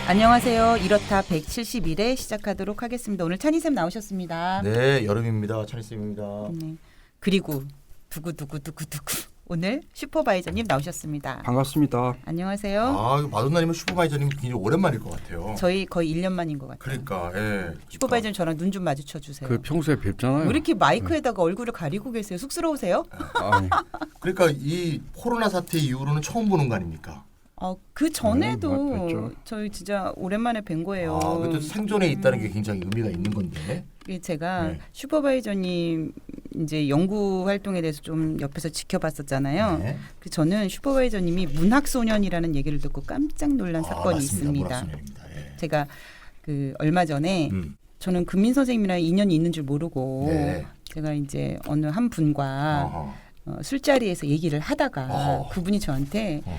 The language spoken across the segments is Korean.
안녕하세요. 이렇다 171회 시작하도록 하겠습니다. 오늘 찬희쌤 나오셨습니다. 네, 여름입니다. 찬희쌤입니다. 네. 그리고 두구두구 오늘 슈퍼바이저님 나오셨습니다. 반갑습니다. 안녕하세요. 아, 마돈나님은 슈퍼바이저님 굉장히 오랜만일 것 같아요. 저희 거의 1년 만인 것 같아요. 그러니까, 예. 슈퍼바이저님 저랑 눈 좀 마주쳐 주세요. 그 평소에 뵙잖아요. 왜 이렇게 마이크에다가 얼굴을 가리고 계세요? 쑥스러우세요? 아니, 그러니까 이 코로나 사태 이후로는 처음 보는 거 아닙니까? 그 전에도 뵙죠. 저희 진짜 오랜만에 뵌 거예요. 아, 그래도 생존에 있다는 게 굉장히 의미가 있는 건데. 제가 네. 슈퍼바이저님 이제 연구 활동에 대해서 좀 옆에서 지켜봤었잖아요. 네. 그 저는 슈퍼바이저님이 문학소년이라는 얘기를 듣고 깜짝 놀란 사건이 맞습니다. 있습니다. 문학소년입니다. 예. 제가 그 얼마 전에 저는 금민 선생님이랑 인연이 있는 줄 모르고 네. 제가 이제 어느 한 분과 어허. 술자리에서 얘기를 하다가 어허. 그분이 저한테 어.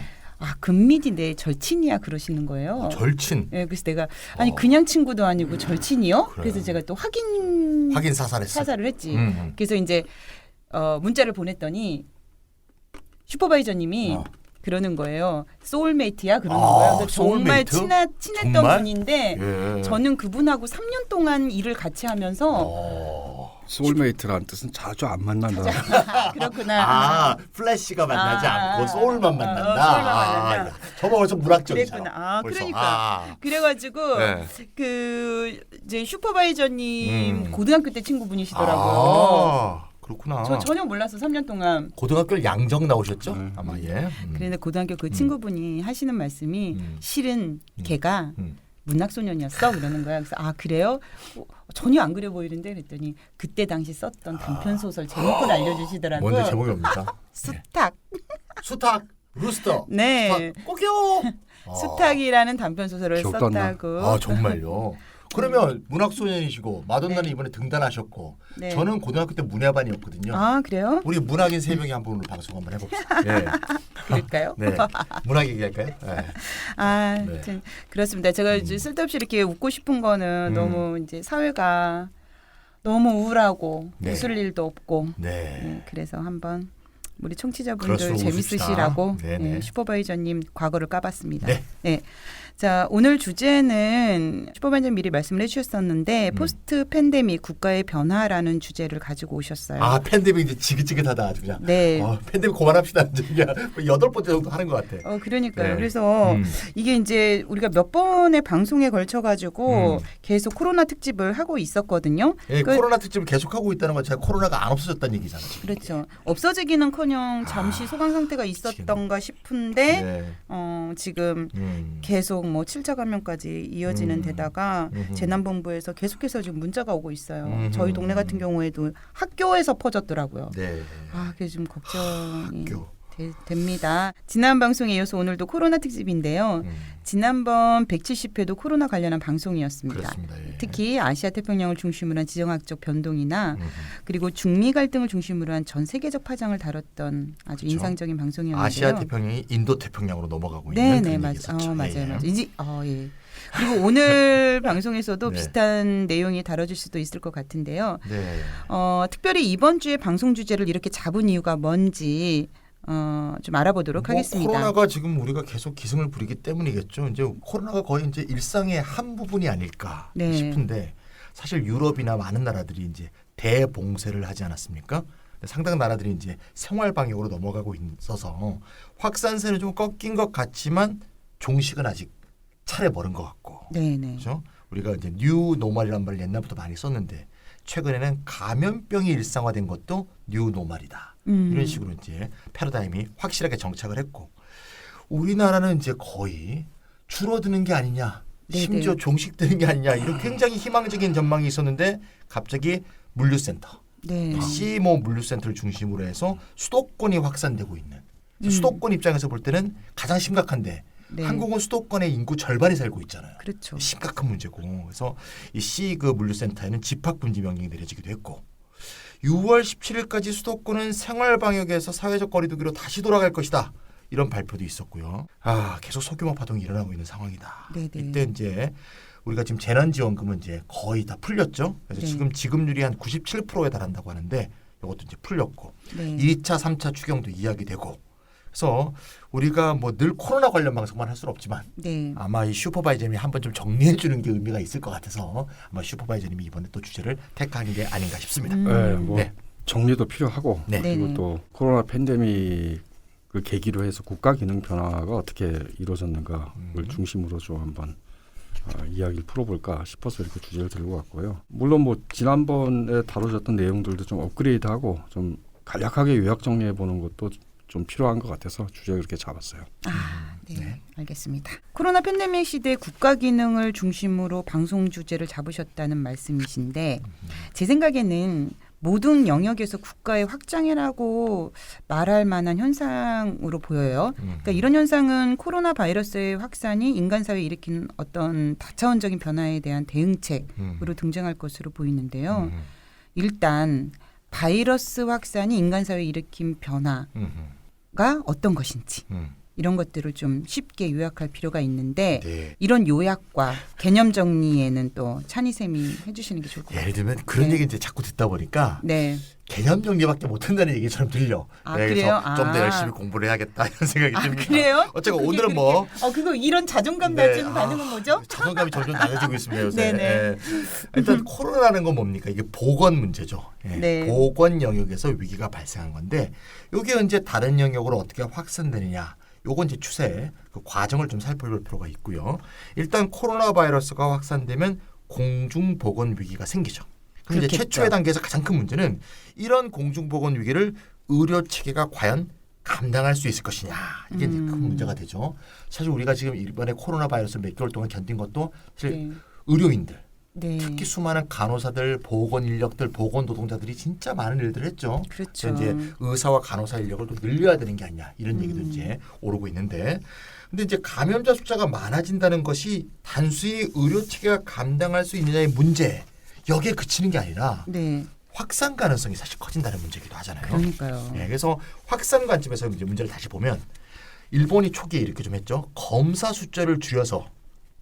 금민이 내 절친이야 그러시는 거예요. 절친. 네, 그래서 내가 아니 그냥 친구도 아니고 절친이요? 그래. 그래서 제가 또 확인 사살했어. 사살을 했지. 음. 그래서 이제 문자를 보냈더니 슈퍼바이저님이 그러는 거예요. 소울메이트야 그러는 거예요. 그래서 정말 소울메이트? 친했던 정말? 분인데 예. 저는 그분하고 3년 동안 일을 같이 하면서 소울메이트라는 뜻은 자주 안 만난다. 그렇구나. 플래시가 만나지 아, 않고 소울만 만난다. 소울만 만난다. 야, 저거 벌써 문학적이잖아. 그랬구나. 벌써. 그러니까. 그래가지고 네. 그 이제 슈퍼바이저님 음. 고등학교 때 친구분이시더라고요. 그렇구나. 저 전혀 몰랐어 3년 동안. 고등학교를 양정 나오셨죠? 아마 예. 그런데 고등학교 그 친구분이 하시는 말씀이 실은 걔가 문학소년이었어 그러는 거야. 그래서 그래요? 전혀 안 그래 보이는데 그랬더니 그때 당시 썼던 단편 소설 제목을 알려주시더라고요. 뭔데 제목이 뭡니까? 수탉. 수탉, 루스터. 네. 수탉, 꼬겨. 수탉이라는 단편 소설을 기억도 안 나. 썼다고. 정말요. 그러면 문학소년이시고 마돈나는 네. 이번에 등단하셨고 네. 저는 고등학교 때 문예반이었거든요. 그래요? 우리 문학인 3명이 한번 오늘 방송 한번 해봅시다. 네. 그럴까요? 네. 문학 얘기할까요? 네. 네. 하여튼 그렇습니다. 제가 이제 쓸데없이 이렇게 웃고 싶은 거는 너무 이제 사회가 너무 우울하고 네. 웃을 일도 없고 네. 그래서 한번 우리 청취자분들 그럴수록 재밌으시라고 웃읍시다. 네네. 슈퍼바이저님 과거를 까봤습니다. 네. 자, 오늘 주제는 슈퍼바이저님 미리 말씀을 해주셨었는데 포스트 팬데믹 국가의 변화라는 주제를 가지고 오셨어요. 팬데믹 이제 지긋지긋하다 아주 그냥. 네. 팬데믹 그만합시다. 이제 그냥 8번째 정도 하는 것 같아. 그러니까요. 네. 그래서 이게 이제 우리가 몇 번의 방송에 걸쳐가지고 계속 코로나 특집을 하고 있었거든요. 예, 코로나 특집을 계속하고 있다는 건 제가 코로나가 안 없어졌다는 얘기잖아요. 지금. 그렇죠. 없어지기는커녕 잠시 소강 상태가 있었던가 싶은데 네. 지금 계속 뭐 7차 감염까지 이어지는 데다가 재난본부에서 계속해서 지금 문자가 오고 있어요. 저희 동네 같은 경우에도 학교에서 퍼졌더라고요. 네. 그게 좀 걱정이 학교. 됩니다. 지난 방송에 이어서 오늘도 코로나 특집인데요. 지난번 170회도 코로나 관련한 방송이었습니다. 그렇습니다. 예. 특히 아시아 태평양을 중심으로 한 지정학적 변동이나 그리고 중미 갈등을 중심으로 한 전 세계적 파장을 다뤘던 아주 그렇죠. 인상적인 방송이었는데요. 아시아 태평양이 인도 태평양으로 넘어가고 있는 네, 그런 맞아요. 얘기였었죠. 맞아요. 이제 예. 그리고 오늘 방송에서도 네. 비슷한 내용이 다뤄질 수도 있을 것 같은데요. 네. 특별히 이번 주에 방송 주제를 이렇게 잡은 이유가 뭔지 좀 알아보도록 하겠습니다. 코로나가 지금 우리가 계속 기승을 부리기 때문이겠죠. 이제 코로나가 거의 이제 일상의 한 부분이 아닐까 네. 싶은데 사실 유럽이나 많은 나라들이 이제 대봉쇄를 하지 않았습니까? 상당 나라들이 이제 생활 방역으로 넘어가고 있어서 확산세는 좀 꺾인 것 같지만 종식은 아직 차례 멀은 것 같고. 네네. 그렇죠? 우리가 이제 뉴 노멀이란 말을 옛날부터 많이 썼는데 최근에는 감염병이 일상화된 것도 뉴 노멀이다. 이런 식으로 이제 패러다임이 확실하게 정착을 했고 우리나라는 이제 거의 줄어드는 게 아니냐, 네네. 심지어 종식되는 게 아니냐 이런 굉장히 희망적인 전망이 있었는데 갑자기 물류센터, 네. 시모 물류센터를 중심으로 해서 수도권이 확산되고 있는 수도권 입장에서 볼 때는 가장 심각한데 네. 한국은 수도권의 인구 절반이 살고 있잖아요. 그렇죠. 심각한 문제고 그래서 이 C 그 물류센터에는 집합금지 명령이 내려지기도 했고 6월 17일까지 수도권은 생활방역에서 사회적 거리두기로 다시 돌아갈 것이다. 이런 발표도 있었고요. 계속 소규모 파동이 일어나고 있는 상황이다. 네네. 이때 이제 우리가 지금 재난지원금은 이제 거의 다 풀렸죠. 그래서 네. 지금 지급률이 한 97%에 달한다고 하는데 이것도 이제 풀렸고 네. 2차, 3차 추경도 이야기되고 그래서 우리가 뭐 늘 코로나 관련 방송만 할 수는 없지만 네. 아마 이 슈퍼바이저님이 한번 좀 정리해 주는 게 의미가 있을 것 같아서 아마 슈퍼바이저님이 이번에 또 주제를 택한 게 아닌가 싶습니다. 네, 뭐 네. 정리도 필요하고 네. 그리고 네네. 또 코로나 팬데믹을 계기로 해서 국가 기능 변화가 어떻게 이루어졌는가를 중심으로 좀 한번 이야기를 풀어볼까 싶어서 이렇게 주제를 들고 왔고요. 물론 뭐 지난번에 다뤄졌던 내용들도 좀 업그레이드하고 좀 간략하게 요약 정리해 보는 것도 좀 필요한 것 같아서 주제를 이렇게 잡았어요. 네. 네. 알겠습니다. 코로나 팬데믹 시대 국가 기능을 중심으로 방송 주제를 잡으셨다는 말씀이신데 제 생각에는 모든 영역에서 국가의 확장이라고 말할 만한 현상으로 보여요. 그러니까 이런 현상은 코로나 바이러스의 확산이 인간 사회에 일으킨 어떤 다차원적인 변화에 대한 대응책으로 등장할 것으로 보이는데요. 일단 바이러스 확산이 인간 사회에 일으킨 변화가 어떤 것인지 이런 것들을 좀 쉽게 요약할 필요가 있는데 네. 이런 요약과 개념 정리에는 또 찬희쌤이 해주시는 게 좋을 것 같아요. 예를 들면 그런 네. 얘기 이제 자꾸 듣다 보니까 네. 개념 정리밖에 못한다는 얘기처럼 들려. 아, 네, 그래요? 그래서 좀 더 아. 열심히 공부를 해야겠다 이런 생각이 아, 듭니다. 그래요? 어쨌건 그게 오늘은 뭐 그거 이런 자존감 네, 낮은 반응은 뭐죠? 자존감이 점점 낮아지고 있습니다 요새. 네네. 예. 일단 코로나라는 건 뭡니까? 이게 보건 문제죠. 예. 네. 보건 영역에서 위기가 발생한 건데 이게 이제 다른 영역으로 어떻게 확산되느냐. 요건 이제 추세, 그 과정을 좀 살펴볼 필요가 있고요. 일단 코로나 바이러스가 확산되면 공중보건 위기가 생기죠. 그럼 이제 그렇겠죠. 최초의 단계에서 가장 큰 문제는 이런 공중보건 위기를 의료 체계가 과연 감당할 수 있을 것이냐 이게 이제 큰 문제가 되죠. 사실 우리가 지금 이번에 코로나 바이러스 몇 개월 동안 견딘 것도 사실 네. 의료인들, 네. 특히 수많은 간호사들, 보건 인력들, 보건 노동자들이 진짜 많은 일들을 했죠. 그렇죠. 그래서 이제 의사와 간호사 인력을 또 늘려야 되는 게 아니냐 이런 얘기도 이제 오르고 있는데, 근데 이제 감염자 숫자가 많아진다는 것이 단순히 의료 체계가 감당할 수 있느냐의 문제 여기에 그치는 게 아니라 네. 확산 가능성이 사실 커진다는 문제이기도 하잖아요. 그러니까요. 예, 그래서 확산 관점에서 이제 문제를 다시 보면 일본이 초기에 이렇게 좀 했죠. 검사 숫자를 줄여서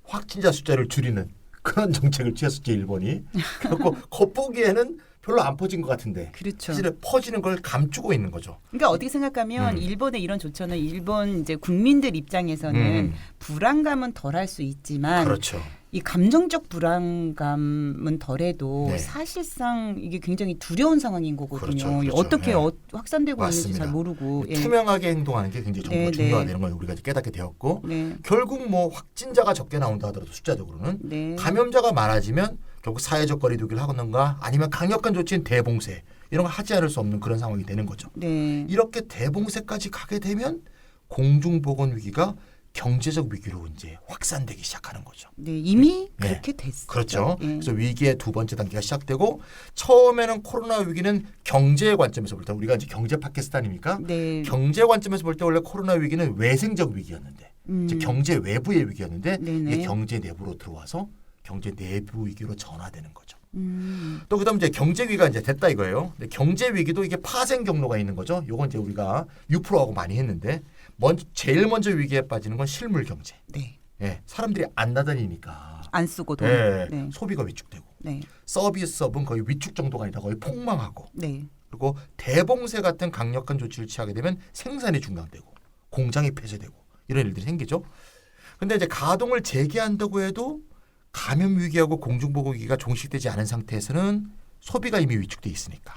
확진자 숫자를 줄이는 그런 정책을 취했었죠 일본이. 그래서 겉보기에는 별로 안 퍼진 것 같은데 그렇죠. 사실은 퍼지는 걸 감추고 있는 거죠. 그러니까 어떻게 생각하면 일본의 이런 조처는 일본 이제 국민들 입장에서는 불안감은 덜할 수 있지만 그렇죠. 이 감정적 불안감은 덜해도 네. 사실상 이게 굉장히 두려운 상황인 거거든요. 그렇죠, 그렇죠. 어떻게 네. 확산되고 있는지 맞습니다. 잘 모르고. 예. 투명하게 행동하는 게 굉장히 정말 네, 중요하다는 걸 우리가 이제 깨닫게 되었고 네. 결국 뭐 확진자가 적게 나온다 하더라도 숫자적으로는 네. 감염자가 많아지면 결국 사회적 거리두기를 하거나 아니면 강력한 조치인 대봉쇄 이런 거 하지 않을 수 없는 그런 상황이 되는 거죠. 네. 이렇게 대봉쇄까지 가게 되면 공중보건 위기가 경제적 위기로 이제 확산되기 시작하는 거죠. 네. 이미 네. 그렇게 됐어요. 그렇죠. 예. 그래서 위기의 두 번째 단계가 시작되고 처음에는 코로나 위기는 경제 관점에서 볼 때 우리가 이제 경제 팟캐스트 아닙니까? 네. 경제 관점에서 볼 때 원래 코로나 위기는 외생적 위기였는데 즉 경제 외부의 위기였는데 네네. 이게 경제 내부로 들어와서 경제 내부 위기로 전화되는 거죠. 음. 또 그다음 이제 경제 위기가 이제 됐다 이거예요. 근데 경제 위기도 이게 파생 경로가 있는 거죠. 요건 이제 우리가 유프로하고 많이 했는데 제일 먼저 위기에 빠지는 건 실물 경제. 네. 예, 사람들이 안 나다니니까 안 쓰고 돈. 예, 네. 소비가 위축되고 네. 서비스업은 거의 위축 정도가 아니라 거의 폭망하고 네. 그리고 대봉쇄 같은 강력한 조치를 취하게 되면 생산이 중단되고 공장이 폐쇄되고 이런 일들이 생기죠. 근데 이제 가동을 재개한다고 해도 감염 위기하고 공중보건 위기가 종식되지 않은 상태에서는 소비가 이미 위축돼 있으니까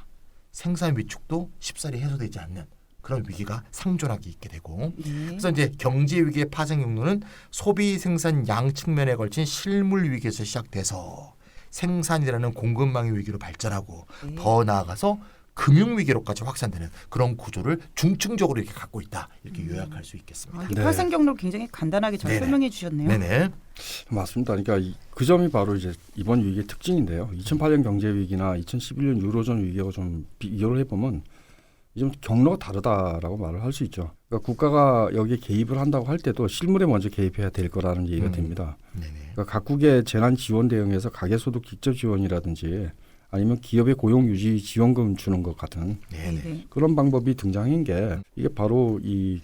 생산 위축도 쉽사리 해소되지 않는 그런 위기가 상존하게 있게 되고 네. 그래서 이제 경제 위기의 파생 경로는 소비 생산 양 측면에 걸친 실물 위기에서 시작돼서 생산이라는 공급망의 위기로 발전하고 네. 더 나아가서 금융 위기로까지 확산되는 그런 구조를 중층적으로 이렇게 갖고 있다 이렇게 요약할 수 있겠습니다. 이 네. 파생 경로를 굉장히 간단하게 잘 네네. 설명해 주셨네요. 네네. 맞습니다. 그러니까 그 점이 바로 이제 이번 위기의 특징인데요. 2008년 경제 위기나 2011년 유로존 위기하고 좀 비교를 해보면 좀 경로가 다르다라고 말을 할 수 있죠. 그러니까 국가가 여기에 개입을 한다고 할 때도 실물에 먼저 개입해야 될 거라는 얘기가 됩니다. 네네. 그러니까 각국의 재난 지원 대응에서 가계소득 직접 지원이라든지 아니면 기업의 고용 유지 지원금 주는 것 같은 네네. 네. 그런 방법이 등장한 게 이게 바로 이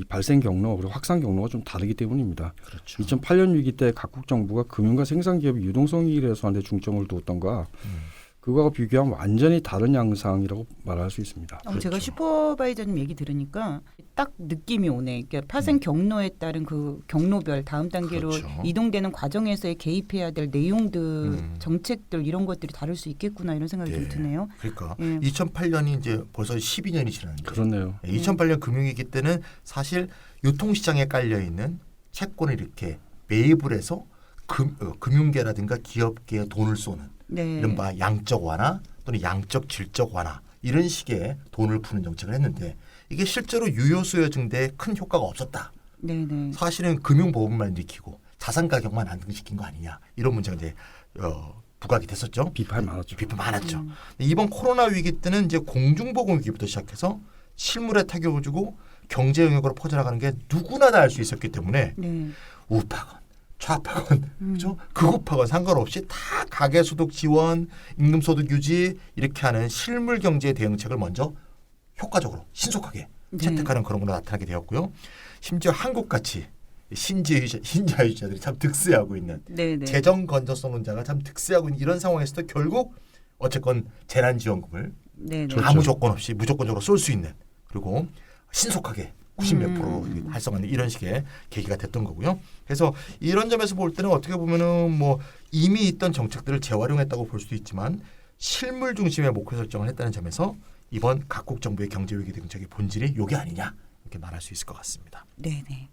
발생 경로 그리고 확산 경로가 좀 다르기 때문입니다. 그렇죠. 2008년 위기 때 각국 정부가 금융과 생산 기업의 유동성 위기를 해소하는 데 중점을 두었던가 그거하고 비교하면 완전히 다른 양상이라고 말할 수 있습니다. 제가 그렇죠. 슈퍼바이저님 얘기 들으니까 딱 느낌이 오네. 그러니까 파생 경로에 따른 그 경로별 다음 단계로 그렇죠. 이동되는 과정에서의 개입해야 될 내용들, 정책들 이런 것들이 다를 수 있겠구나 이런 생각이 좀 드네요. 그러니까 예. 2008년이 이제 벌써 12년이 지났는데 그렇네요. 2008년 금융위기 때는 사실 유통시장에 깔려 있는 채권을 이렇게 매입을 해서 금융계라든가 기업계에 돈을 쏘는 네. 이른바 양적 완화 또는 양적 질적 완화 이런 식의 돈을 푸는 정책을 했는데 이게 실제로 유효수요 증대에 큰 효과가 없었다. 네네. 사실은 금융보험만 일으키고 자산 가격만 안정시킨 거 아니냐 이런 문제가 이제 부각이 됐었죠. 비판이 많았죠. 비판 많았죠. 이번 코로나 위기 때는 이제 공중보건 위기부터 시작해서 실물에 타격을 주고 경제 영역으로 퍼져나가는 게 누구나 다 알 수 있었기 때문에 네. 우파건 좌파건 그죠? 극우파건 상관없이 다 가계소득 지원, 임금소득 유지 이렇게 하는 실물 경제 대응책을 먼저 효과적으로 신속하게 채택하는 그런 걸로 나타나게 되었고요. 심지어 한국같이 신자유주의자들이 참 득세하고 있는 네네. 재정 건전성론자가 참 득세하고 있는 이런 상황에서도 결국 어쨌건 재난지원금을 네네. 아무 조건 없이 무조건적으로 쏠 수 있는 그리고 신속하게 90몇 프로 활성화하는 이런 식의 계기가 됐던 거고요. 그래서 이런 점에서 볼 때는 어떻게 보면은 뭐 이미 있던 정책들을 재활용했다고 볼 수도 있지만 실물 중심의 목표 설정을 했다는 점에서 이번 각국 정부의 경제위기 대응책의 본질이 요게 아니냐 이렇게 말할 수 있을 것 같습니다. 네네.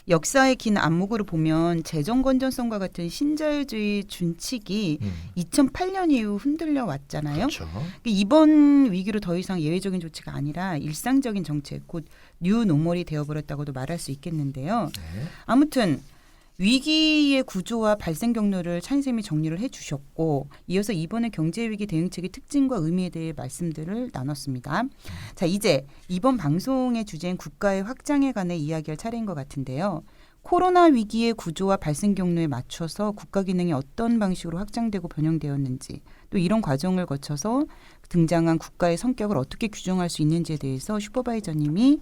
역사의 긴 안목으로 보면 재정 건전성과 같은 신자유주의 준칙이 2008년 이후 흔들려 왔잖아요. 그렇죠. 이번 위기로 더 이상 예외적인 조치가 아니라 일상적인 정책, 곧 뉴노멀이 되어버렸다고도 말할 수 있겠는데요. 네. 아무튼 위기의 구조와 발생 경로를 찬쌤이 정리를 해주셨고 이어서 이번에 경제위기 대응책의 특징과 의미에 대해 말씀들을 나눴습니다. 자, 이제 이번 방송의 주제인 국가의 확장에 관해 이야기할 차례인 것 같은데요. 코로나 위기의 구조와 발생 경로에 맞춰서 국가 기능이 어떤 방식으로 확장되고 변형되었는지 또 이런 과정을 거쳐서 등장한 국가의 성격을 어떻게 규정할 수 있는지에 대해서 슈퍼바이저님이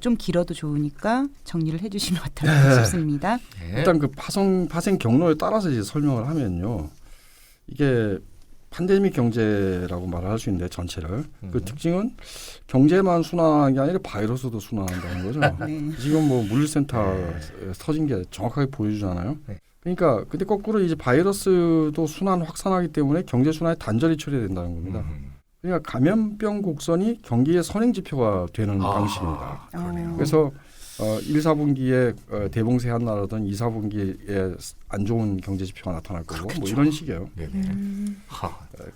좀 길어도 좋으니까 정리를 해주시면 어떨까 싶습니다. 네. 일단 그 파생 경로에 따라서 이제 설명을 하면요. 이게 팬데믹 경제라고 말할 수 있는데 전체를 그 특징은 경제만 순환한 게 아니라 바이러스도 순환한다는 거죠. 네. 지금 뭐 물류센터 터진 게 정확하게 보여주잖아요. 네. 그러니까 근데 거꾸로 이제 바이러스도 순환 확산하기 때문에 경제 순환이 단절이 처리된다는 겁니다. 그러니까 감염병 곡선이 경기의 선행 지표가 되는 방식입니다. 그러네요. 그래서 1, 4분기에 대봉쇄 한나라든 2, 4분기에 안 좋은 경제 지표가 나타날 거고 그렇겠죠. 뭐 이런 식이에요. 네네.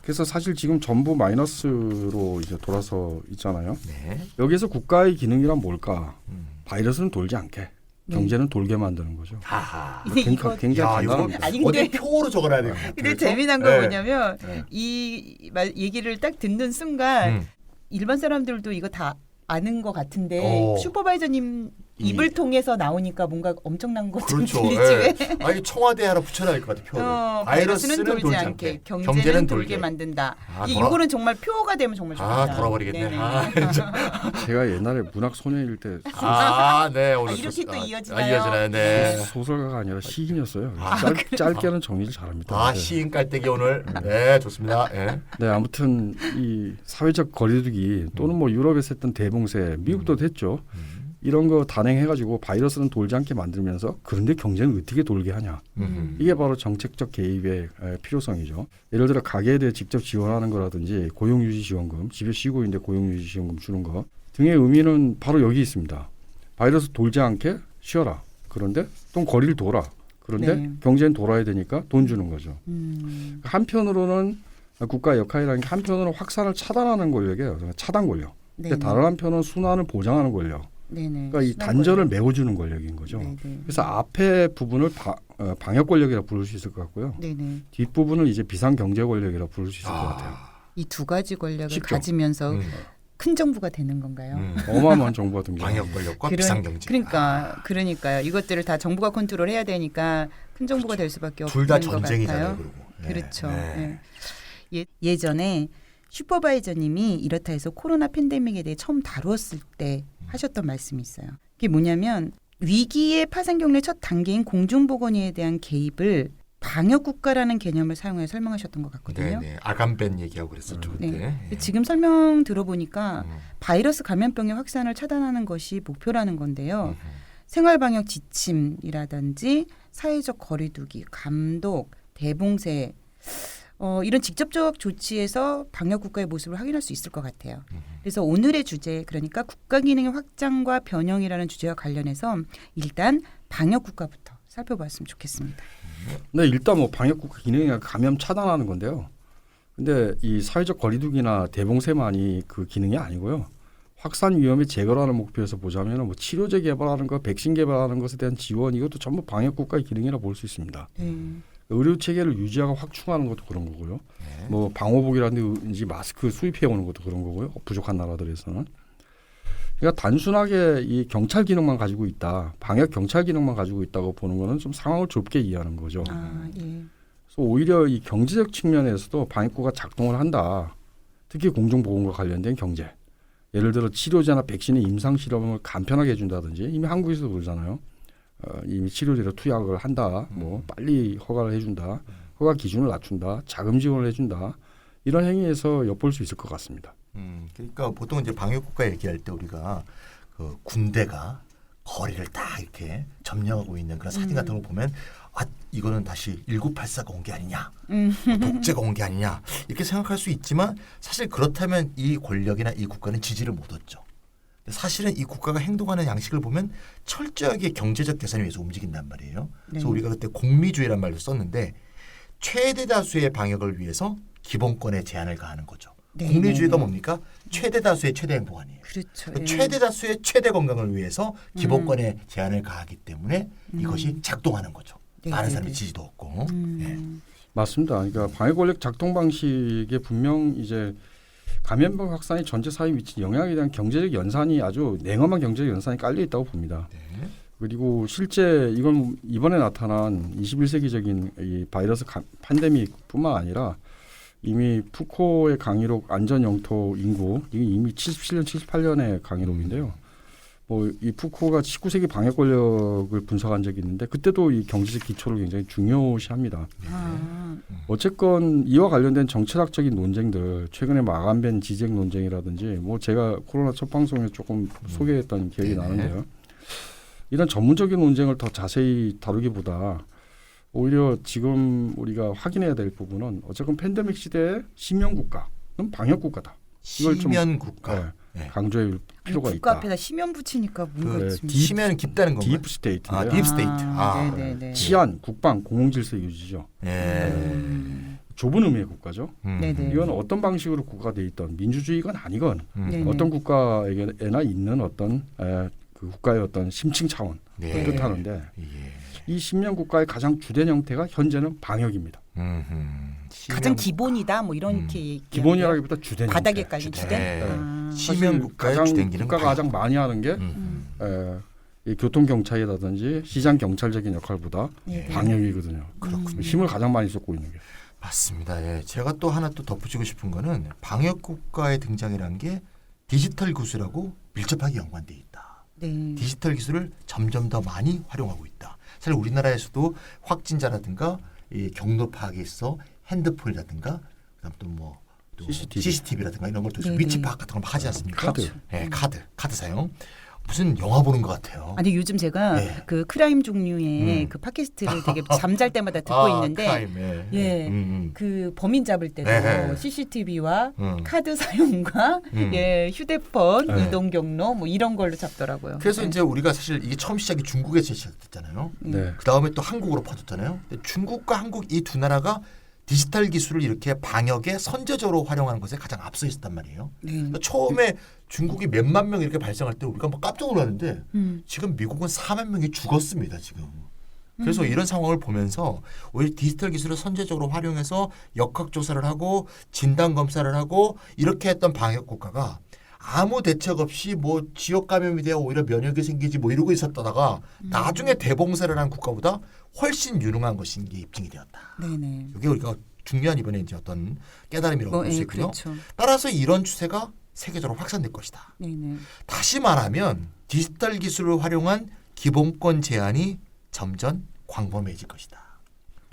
그래서 사실 지금 전부 마이너스로 이제 돌아서 있잖아요. 네. 여기서 국가의 기능이란 뭘까? 바이러스는 돌지 않게, 경제는 돌게 만드는 거죠. 하하. 근데 이거 굉장히 야, 이거 간단합니다. 아니, 근데- 어디 표로 적어놔야 돼요. 근데 재미난 건 네. 뭐냐면 네. 이 얘기를 딱 듣는 순간 일반 사람들도 이거 다 아는 것 같은데 슈퍼바이저님 입을 통해서 나오니까 뭔가 엄청난 것좀 그렇죠. 들리지 예. 왜? 아니 청와대 하나 붙여놔야 할 것 같아 표를. 바이러스는 돌지 않게 경제는 돌게 만든다. 이거는 정말 표가 되면 정말 좋겠다. 돌아버리겠네. 네네. 제가 옛날에 문학 소녀일 때 네 오늘 이렇게 또 이어지나요? 이어지나요? 네. 소설가가 아니라 시인이었어요. 짧게는 정리를 잘합니다. 네. 시인 깔때기 오늘 네 좋습니다. 네. 네, 아무튼 이 사회적 거리두기 또는 뭐 유럽에서 했던 대봉쇄, 미국도 했죠. 이런 거 단행해가지고 바이러스는 돌지 않게 만들면서 그런데 경제는 어떻게 돌게 하냐. 이게 바로 정책적 개입의 필요성이죠. 예를 들어 가게에 대해 직접 지원하는 거라든지 고용유지 지원금, 집에 쉬고 있는데 고용유지 지원금 주는 거 등의 의미는 바로 여기 있습니다. 바이러스 돌지 않게 쉬어라. 그런데 또 거리를 돌아. 그런데 네. 경제는 돌아야 되니까 돈 주는 거죠. 한편으로는 국가의 역할이라는 게 한편으로는 확산을 차단하는 권력이에요. 차단 권력. 근데 다른 한편은 순환을 보장하는 권력. 네네. 그러니까 이 단절을 메워주는 권력인 거죠. 네네. 그래서 앞에 부분을 방역 권력이라 부를 수 있을 것 같고요. 네네. 뒷 부분을 이제 비상 경제 권력이라 부를 수 있을 것 같아요. 이 두 가지 권력을 쉽죠? 가지면서 큰 정부가 되는 건가요? 어마어마한 정부가 등장. 방역 권력과 비상경제. 그러니까요. 이것들을 다 정부가 컨트롤해야 되니까 큰 정부가 될 수밖에 없는 둘 다 것 전쟁이잖아요. 같아요. 그리고. 네. 그렇죠. 네. 네. 예전에 슈퍼바이저님이 이렇다 해서 코로나 팬데믹에 대해 처음 다루었을 때 하셨던 말씀이 있어요. 그게 뭐냐면 위기의 파생 경로의 첫 단계인 공중보건의에 대한 개입을 방역 국가라는 개념을 사용해 설명하셨던 것 같거든요. 네, 아간벤 얘기하고 그랬었죠 네. 그때. 예. 지금 설명 들어보니까 바이러스 감염병의 확산을 차단하는 것이 목표라는 건데요. 생활 방역 지침이라든지 사회적 거리두기, 감독, 대봉쇄 이런 직접적 조치에서 방역 국가의 모습을 확인할 수 있을 것 같아요. 그래서 오늘의 주제, 그러니까 국가 기능의 확장과 변형이라는 주제와 관련해서 일단 방역 국가부터 살펴봤으면 좋겠습니다. 네, 일단 뭐 방역 국가 기능이 감염 차단하는 건데요. 근데 이 사회적 거리두기나 대봉쇄만이 그 기능이 아니고요. 확산 위험을 제거하는 목표에서 보자면 뭐 치료제 개발하는 거, 백신 개발하는 것에 대한 지원 이것도 전부 방역 국가의 기능이라 볼 수 있습니다. 의료 체계를 유지하고 확충하는 것도 그런 거고요. 네. 뭐 방호복이라든지 마스크 수입해 오는 것도 그런 거고요. 부족한 나라들에서는. 그러니까 단순하게 이 경찰 기능만 가지고 있다, 방역 경찰 기능만 가지고 있다고 보는 거는 좀 상황을 좁게 이해하는 거죠. 예. 그래서 오히려 이 경제적 측면에서도 방역국가 작동을 한다. 특히 공정보건과 관련된 경제. 예를 들어 치료제나 백신의 임상 실험을 간편하게 해준다든지 이미 한국에서도 그러잖아요. 이미 치료제로 투약을 한다. 뭐 빨리 허가를 해준다. 허가 기준을 낮춘다. 자금 지원을 해준다. 이런 행위에서 엿볼 수 있을 것 같습니다. 그러니까 보통 이제 방역 국가 얘기할 때 우리가 그 군대가 거리를 딱 이렇게 점령하고 있는 그런 사진 같은 거 보면 이거는 다시 1984가 온 게 아니냐, 독재가 온 게 아니냐 이렇게 생각할 수 있지만 사실 그렇다면 이 권력이나 이 국가는 지지를 못 얻죠. 사실은 이 국가가 행동하는 양식을 보면 철저하게 경제적 계산을 위해서 움직인단 말이에요. 그래서 우리가 그때 공리주의란 말도 썼는데 최대 다수의 방역을 위해서 기본권에 제한을 가하는 거죠. 공리주의가 뭡니까? 최대 다수의 최대 행복 아니에요. 그렇죠. 최대 다수의 최대 건강을 위해서 기본권에 제한을 가하기 때문에 이것이 작동하는 거죠. 많은 사람이 지지도 얻고. 예. 맞습니다. 그러니까 방역 권력 작동 방식에 분명 이제 감염병 확산이 전체 사회에 미친 영향에 대한 경제적 연산이 아주 냉엄한 경제적 연산이 깔려 있다고 봅니다. 네. 그리고 실제 이건 이번에 나타난 21세기적인 이 바이러스 팬데믹뿐만 아니라 이미 푸코의 강의록 안전 영토 인구 이게 이미 77년, 78년의 강의록인데요. 뭐 이 푸코가 19세기 방역 권력을 분석한 적이 있는데 그때도 이 경제적 기초를 굉장히 중요시합니다. 어쨌건 이와 관련된 정치학적인 논쟁들 최근에 마감된 지적 논쟁이라든지 뭐 제가 코로나 첫 방송에 조금 소개했던 기억이 나는데요. 이런 전문적인 논쟁을 더 자세히 다루기보다 오히려 지금 우리가 확인해야 될 부분은 어쨌건 팬데믹 시대의 심연국가는 방역국가다. 이걸 좀 심연국가. 강조할 필요가 국가 있다. 앞에다 심연 붙이니까 뭔가 좀 심연은 깊다는 건가요? 딥 스테이트인데요. 딥 스테이트. 네네네. 치안, 국방, 공공질서 유지죠. 좁은 의미의 국가죠. 네네. 이건 어떤 방식으로 국가가 돼 있던 민주주의건 아니건 네네. 어떤 국가에나 있는 어떤 그 국가의 어떤 심층 차원 네. 뜻하는데 이 심연 국가의 가장 주된 형태가 현재는 방역입니다. 가장 기본이다 뭐 이렇게 기본이라기보다 주된 바닥에 형태. 깔린 주된. 주된. 심연 국가의 가장 주된 기능 국가가 가장 많이 하는 게 이 교통 경찰이라든지 시장 경찰적인 역할보다 방역이거든요. 그렇군요. 힘을 가장 많이 쏟고 있는 게. 맞습니다. 예. 제가 또 하나 또 덧붙이고 싶은 거는 방역 국가의 등장이라는 게 디지털 기술하고 밀접하게 연관돼 있다. 네. 디지털 기술을 점점 더 많이 활용하고 있다. 사실 우리나라에서도 확진자라든가 이 경로 파악에 있어 핸드폰이라든가 그다음 또 뭐 CCTV라든가 이런 걸또 위치 파악 같은 걸 하지 않습니까? 카드. 네, 카드 사용. 무슨 영화 보는 것 같아요. 아니 요즘 제가 그 크라임 종류의 그 팟캐스트를 되게 잠잘 때마다 듣고 있는데 크라임, 그 범인 잡을 때도 네. CCTV와 카드 사용과 휴대폰 이동 경로 뭐 이런 걸로 잡더라고요. 그래서 이제 우리가 사실 이게 처음 시작이 중국에서 시작됐잖아요. 네. 그 다음에 또 한국으로 퍼졌잖아요. 근데 중국과 한국 이 두 나라가 디지털 기술을 이렇게 방역에 선제적으로 활용하는 것에 가장 앞서 있었단 말이에요. 그러니까 처음에 중국이 몇만 명 이렇게 발생할 때 우리가 막 깜짝 놀랐는데 지금 미국은 4만 명이 죽었습니다. 지금. 그래서 이런 상황을 보면서 오히려 디지털 기술을 선제적으로 활용해서 역학조사를 하고 진단검사를 하고 이렇게 했던 방역 국가가 아무 대책 없이 뭐 지역 감염이 되어 오히려 면역이 생기지 뭐 이러고 있었다가 나중에 대봉쇄를 한 국가보다 훨씬 유능한 것인 게 입증이 되었다. 네네. 이게 우리가 중요한 이번에 이제 어떤 깨달음이라고 볼 수 있고요. 그렇죠. 따라서 이런 추세가 세계적으로 확산될 것이다. 네네. 다시 말하면 디지털 기술을 활용한 기본권 제한이 점점 광범위해질 것이다.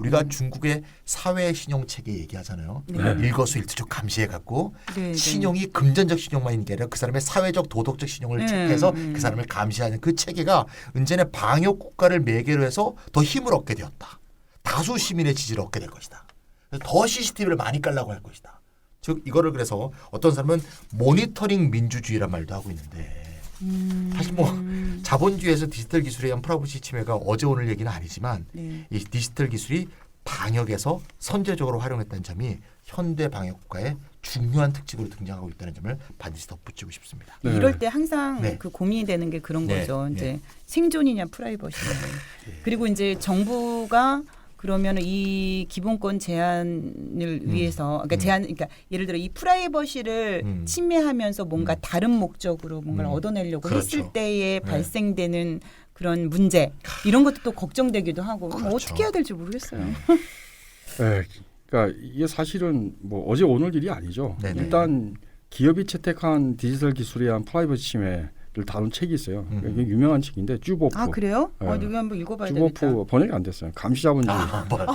우리가 중국의 사회 신용 체계 얘기하잖아요. 일거수일투족 감시해갖고 신용이 금전적 신용만 있는 게 아니라 그 사람의 사회적 도덕적 신용을 체크해서 그 사람을 감시하는 그 체계가 은전의 방역 국가를 매개로 해서 더 힘을 얻게 되었다. 다수 시민의 지지를 얻게 될 것이다. 더 CCTV를 많이 깔라고 할 것이다. 즉 이거를 그래서 어떤 사람은 모니터링 민주주의란 말도 하고 있는데 사실 뭐 자본주의에서 디지털 기술에 의한 프라이버시 침해가 어제 오늘 얘기는 아니지만 이 디지털 기술이 방역에서 선제적으로 활용했다는 점이 현대 방역 국가의 중요한 특징으로 등장하고 있다는 점을 반드시 덧붙이고 싶습니다. 이럴 때 항상 그 고민이 되는 게 그런 거죠. 이제 생존이냐 프라이버시냐. 그리고 이제 정부가 그러면 이 기본권 제한을 위해서 그러니까 예를 들어 이 프라이버시를 침해하면서 뭔가 다른 목적으로 뭔가를 얻어내려고 했을 때에 발생되는 그런 문제 이런 것도 또 걱정되기도 하고 뭐 어떻게 해야 될지 모르겠어요. 네, 그러니까 이게 사실은 뭐 어제 오늘 일이 아니죠. 일단 기업이 채택한 디지털 기술에 의한 프라이버시 침해를 다룬 책이 있어요. 이게 유명한 책인데 쭈보프. 아 그래요? 여기 한번 읽어봐야 되겠다. 쭈보프 번역이 안 됐어요. 감시자본주의.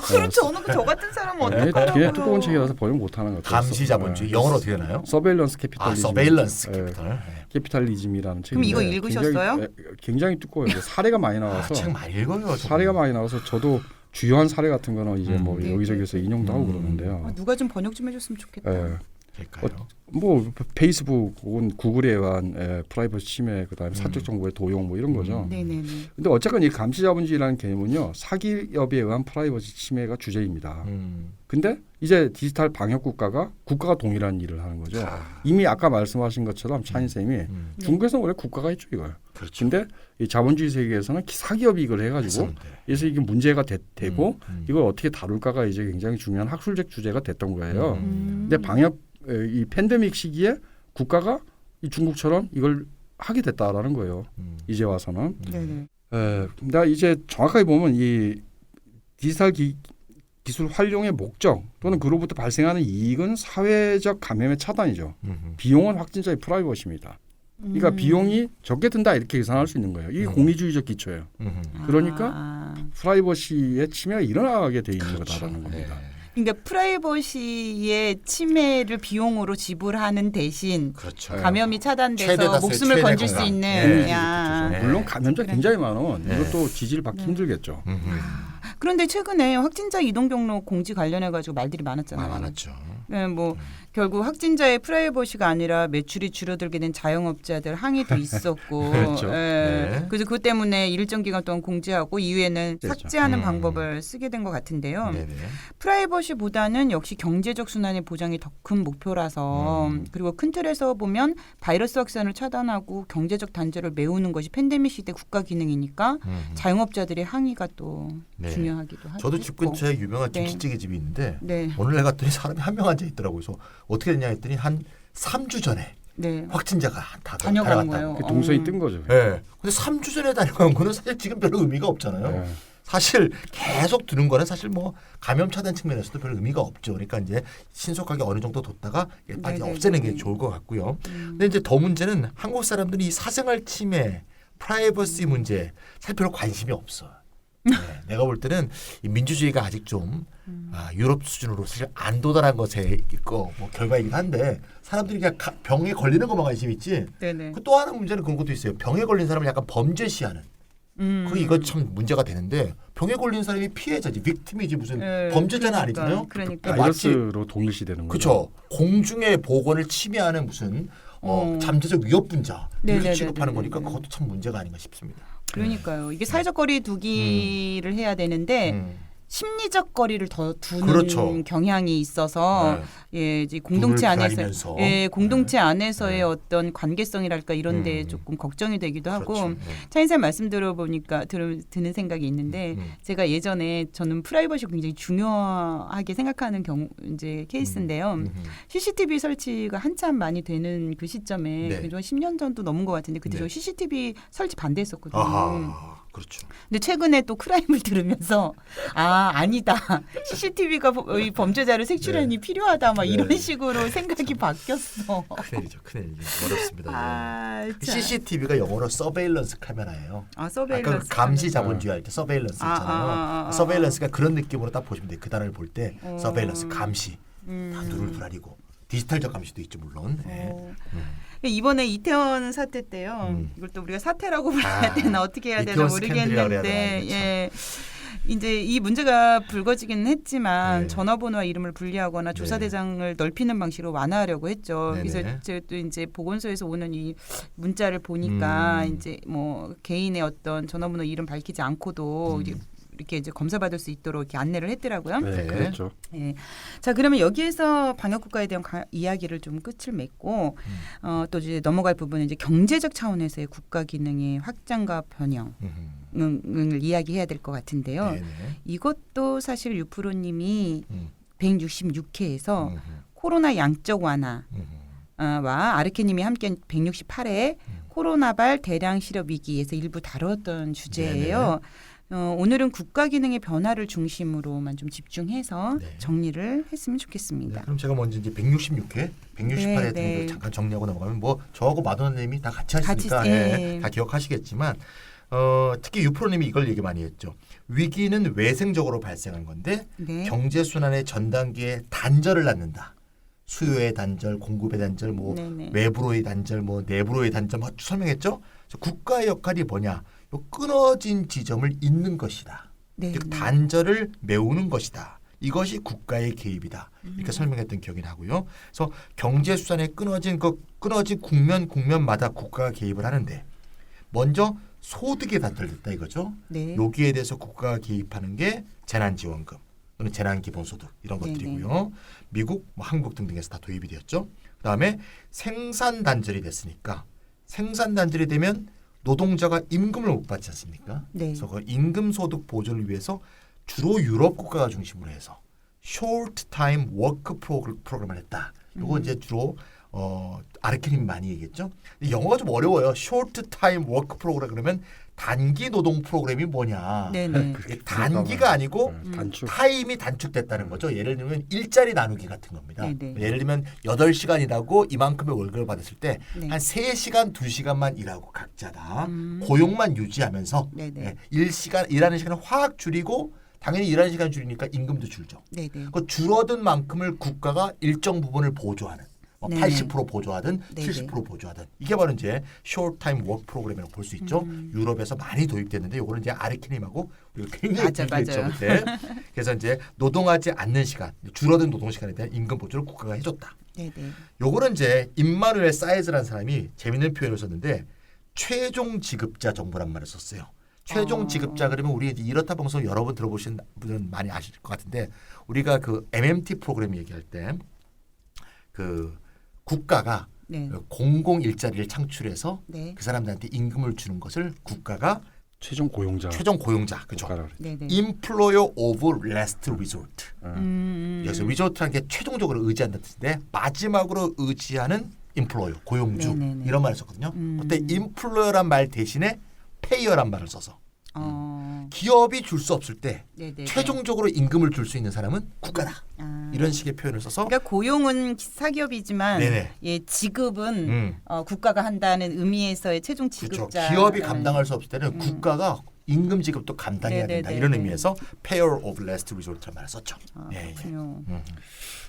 그럼 저 같은 사람은 어떡하라고요? 되게 두꺼운 책이라서 번역 못하는 것 같아요. 감시자본주의 영어로 어떻게 되나요? 서베일런스 캐피탈리즘. 서베일런스 캐피탈. 캐피탈리즘이라는 책인데. 그럼 이거 읽으셨어요? 굉장히 두꺼워요. 사례가 많이 나와서. 책 많이 읽어요. 사례가 많이 나와서 저도 주요한 사례 같은 거는 이제 뭐 여기저기서 인용도 하고 그러는데요. 누가 좀 번역 좀 해줬으면 좋겠다. 뭐 페이스북 혹은 구글에 의한 프라이버시 침해 그다음에 사적 정보의 도용 뭐 이런 거죠. 근데 어쨌건 이 감시자본주의라는 개념은요 사기업에 의한 프라이버시 침해가 주제입니다. 근데 이제 디지털 방역 국가가 동일한 일을 하는 거죠. 이미 아까 말씀하신 것처럼 차인 쌤이 중국에서는 원래 국가가 있죠 이걸. 근데 이 자본주의 세계에서는 사기업이 이걸 해가지고 그래서 이게 문제가 되고 이걸 어떻게 다룰까가 이제 굉장히 중요한 학술적 주제가 됐던 거예요. 근데 방역 이 팬데믹 시기에 국가가 이 중국처럼 이걸 하게 됐다라는 거예요. 이제 와서는. 근데 이제 정확하게 보면 이 디지털 기술 활용의 목적 또는 그로부터 발생하는 이익은 사회적 감염의 차단이죠. 비용은 확진자의 프라이버시입니다. 그러니까 비용이 적게 든다 이렇게 계산할 수 있는 거예요. 이게 공리주의적 기초예요. 그러니까 프라이버시의 침해가 일어나게 돼 있는 거다라는 겁니다. 그러니까 프라이버시의 침해를 비용으로 지불하는 대신 감염이 차단돼서 목숨을 건질 수 있는. 물론 감염자 굉장히 많으면 이것도 지지를 받기 힘들겠죠. 그런데 최근에 확진자 이동 경로 공지 관련해 가지고 말들이 많았잖아요. 많았죠. 네, 뭐 결국 확진자의 프라이버시가 아니라 매출이 줄어들게 된 자영업자들 항의도 있었고, 그렇죠. 그래서 그 때문에 일정 기간 동안 공지하고 이후에는 삭제하는 방법을 쓰게 된 것 같은데요. 프라이버시보다는 역시 경제적 순환의 보장이 더 큰 목표라서 그리고 큰 틀에서 보면 바이러스 확산을 차단하고 경제적 단절을 메우는 것이 팬데믹 시대 국가 기능이니까 자영업자들의 항의가 또 중요하기도 하죠. 저도 집 근처에 유명한 김치찌개 집이 있는데 오늘 갔더니 사람이 한 명 앉아 있더라고요. 그래서 어떻게 됐냐 했더니 한 3주 전에 확진자가 다 다녀간 거예요. 동선이 뜬 거죠. 근데 3주 전에 다녀간 거는 사실 지금 별로 의미가 없잖아요. 사실 계속 두는 거는 사실 뭐 감염 차단 측면에서도 별 의미가 없죠. 그러니까 이제 신속하게 어느 정도 뒀다가 빨리 없애는 게 좋을 것 같고요. 근데 이제 더 문제는 한국 사람들이 이 사생활 침해, 프라이버시 문제 사실 별로 관심이 없어. 내가 볼 때는 이 민주주의가 아직 좀 유럽 수준으로 사실 안 도달한 것에 있고 뭐 결과이긴 한데 사람들이 그냥 병에 걸리는 것만 관심 있지. 그 또 하나 문제는 그런 것도 있어요. 병에 걸린 사람을 약간 범죄시하는. 그게 이거 참 문제가 되는데 병에 걸린 사람이 피해자지, 빅팀이지 무슨 범죄자는 아니잖아요. 바이러스로 동일시되는 거죠. 그렇죠. 공중의 보건을 침해하는 무슨 잠재적 위협 분자 이렇게 취급하는 거니까 그것도 참 문제가 아닌가 싶습니다. 그러니까요. 이게 사회적 거리 두기를 해야 되는데 심리적 거리를 더 두는 경향이 있어서 이제 공동체 안에서 공동체 안에서의 어떤 관계성이랄까 이런 데 조금 걱정이 되기도 하고 차인쌤 말씀 들어보니까 드는 생각이 있는데 제가 예전에 저는 프라이버시 굉장히 중요하게 생각하는 이제 케이스인데요. CCTV 설치가 한참 많이 되는 그 시점에 10년 전도 넘은 것 같은데 그때 저 CCTV 설치 반대했었거든요. 그렇죠. 근데 최근에 또 크라임을 들으면서 아니다. CCTV가 이 범죄자를 색출하니 필요하다. 막 이런 네. 식으로 생각이 바뀌었어. 큰일이죠. 큰일. 어렵습니다. 참. CCTV가 영어로 서베일런스 카메라예요. 서베일런스. 아까 그 감시 카메라. 자본주의 할 때 서베일런스 있잖아요. 서베일런스가 그런 느낌으로 딱 보시면 돼요. 그 단어를 볼 때 서베일런스 감시. 다 눈을 부라리고 디지털적 감시도 있죠 물론. 네. 이번에 이태원 사태 때요. 이걸 또 우리가 사태라고 불러야 되나 어떻게 해야 되나 이태원 스캔들이라고 그래야 모르겠는데, 되나, 예. 이제 이 문제가 불거지기는 했지만 네. 전화번호와 이름을 분리하거나 조사 네. 대상을 넓히는 방식으로 완화하려고 했죠. 네네. 그래서 또 이제 보건소에서 오는 이 문자를 보니까 이제 뭐 개인의 어떤 전화번호 이름 밝히지 않고도 이렇게 이제 검사받을 수 있도록 이렇게 안내를 했더라고요. 네, 그렇죠. 예. 자, 그러면 여기에서 방역 국가에 대한 이야기를 좀 끝을 맺고 또 이제 넘어갈 부분은 이제 경제적 차원에서의 국가 기능의 확장과 변형을 이야기해야 될 것 같은데요. 네네. 이것도 사실 유프로님이 166회에서 코로나 양적 완화와 아르케님이 함께 168회 코로나발 대량 실업 위기에서 일부 다뤘던 주제예요. 오늘은 국가 기능의 변화를 중심으로만 좀 집중해서 네. 정리를 했으면 좋겠습니다. 네, 그럼 제가 먼저 이제 166회, 168회 네. 잠깐 정리하고 넘어가면 뭐 저하고 마도나님이 다 같이 하시니까 같이, 예. 다 기억하시겠지만 특히 유프로님이 이걸 얘기 많이 했죠. 위기는 외생적으로 발생한 건데 네. 경제 순환의 전 단계에 단절을 낳는다. 수요의 단절, 공급의 단절, 뭐 네네. 외부로의 단절, 뭐 내부로의 단절, 뭐 설명했죠. 그래서 국가의 역할이 뭐냐? 요 끊어진 지점을 잇는 것이다. 네, 즉 네. 단절을 메우는 것이다. 이것이 국가의 개입이다. 이렇게 설명했던 기억이 나고요. 그래서 경제 수단에 끊어진 국면마다 국가가 개입을 하는데 먼저 소득이 단절됐다 이거죠. 네. 여기에 대해서 국가가 개입하는 게 재난지원금 또는 재난기본소득 이런 네네. 것들이고요. 미국, 뭐 한국 등등에서 다 도입이 되었죠. 그다음에 생산 단절이 됐으니까 생산 단절이 되면 노동자가 임금을 못 받지 않습니까? 네. 그래서 그 임금 소득 보존을 위해서 주로 유럽 국가가 중심으로 해서 short time work 프로그램을 했다. 이거 이제 주로 아르케님이 많이 얘기했죠. 영어가 좀 어려워요. short time work 프로그램 그러면 단기 노동 프로그램이 뭐냐? 네네. 이게 단기가 아니고 단축. 타임이 단축됐다는 거죠. 예를 들면 일자리 나누기 같은 겁니다. 네네. 예를 들면 8시간 일하고 이만큼의 월급을 받았을 때 네. 한 3시간, 2시간만 일하고 각자다. 고용만 유지하면서 네네. 일하는 시간을 확 줄이고 당연히 일하는 시간 줄이니까 임금도 줄죠. 네네. 그 줄어든 만큼을 국가가 일정 부분을 보조하는 뭐 네네. 80% 보조하든 네네. 70% 보조하든 이게 바로 이제 short time work 프로그램이라고 볼 수 있죠. 유럽에서 많이 도입됐는데 요거는 이제 아르케님하고 우리가 굉장히 맞아요. 그때 그래서 이제 노동하지 않는 시간, 줄어든 노동 시간에 대한 임금 보조를 국가가 해줬다. 네네. 요거는 이제 임마누엘 사이즈라는 사람이 재밌는 표현을 썼는데 최종 지급자 정부란 말을 썼어요. 최종 지급자 그러면 우리 이렇다 방송 여러 번 들어보신 분들은 많이 아실 것 같은데 우리가 그 MMT 프로그램 얘기할 때 그 국가가 네. 공공 일자리를 창출해서 네. 그 사람들한테 임금을 주는 것을 국가가 최종 고용자. 최종 고용자 그죠? 국가라 그랬죠. 네네. Employer of Last Resort. 여기서 음. resort라는 게 최종적으로 의지한다는 뜻인데 마지막으로 의지하는 employer 고용주 네네네. 이런 말을 썼거든요. 그때 employer란 말 대신에 payer란 말을 써서 기업이 줄 수 없을 때 네네. 최종적으로 임금을 줄 수 있는 사람은 국가다. 이런 식의 표현을 써서 그러니까 고용은 사기업이지만 네네. 예, 지급은 국가가 한다는 의미에서의 최종 그렇죠. 지급자. 기업이 감당할 수 없을 때는 국가가 임금 지급도 감당해야 된다. 네네네네. 이런 의미에서 payer of last resort라는 말을 썼죠. 예, 예. 그렇군요.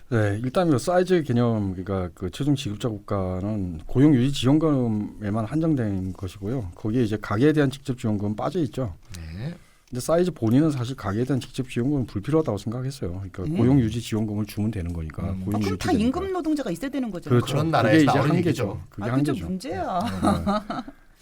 네, 일단 이 사이즈 개념, 그러니까 그 최종 지급자 국가는 고용 유지 지원금에만 한정된 것이고요. 거기에 이제 가계에 대한 직접 지원금은 빠져 있죠. 네. 근데 사이즈 본인은 사실 가계에 대한 직접 지원금은 불필요하다고 생각했어요. 그러니까 고용 유지 지원금을 주면 되는 거니까. 고용 그럼 유지 다 임금 노동자가 있어야 되는 거죠. 그렇죠. 그런 그게 나라에서 이제 나오는 한계죠. 얘기죠. 그게 그게 한계죠. 문제야.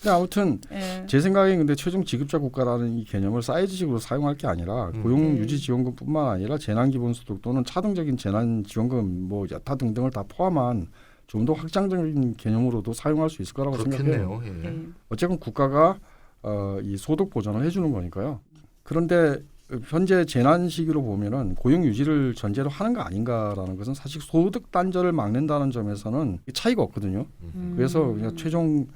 근데 아무튼 예. 제 생각에 근데 최종 지급자 국가라는 이 개념을 사이즈식으로 사용할 게 아니라 고용 유지 지원금뿐만 아니라 재난 기본소득 또는 차등적인 재난 지원금 뭐 여타 등등을 다 포함한 좀 더 확장적인 개념으로도 사용할 수 있을 거라고 생각해요. 그렇겠네요. 예. 어쨌든 국가가 이 소득 보전을 해주는 거니까요. 그런데 현재 재난 시기로 보면은 고용 유지를 전제로 하는 거 아닌가라는 것은 사실 소득 단절을 막는다는 점에서는 차이가 없거든요. 그래서 그냥 최종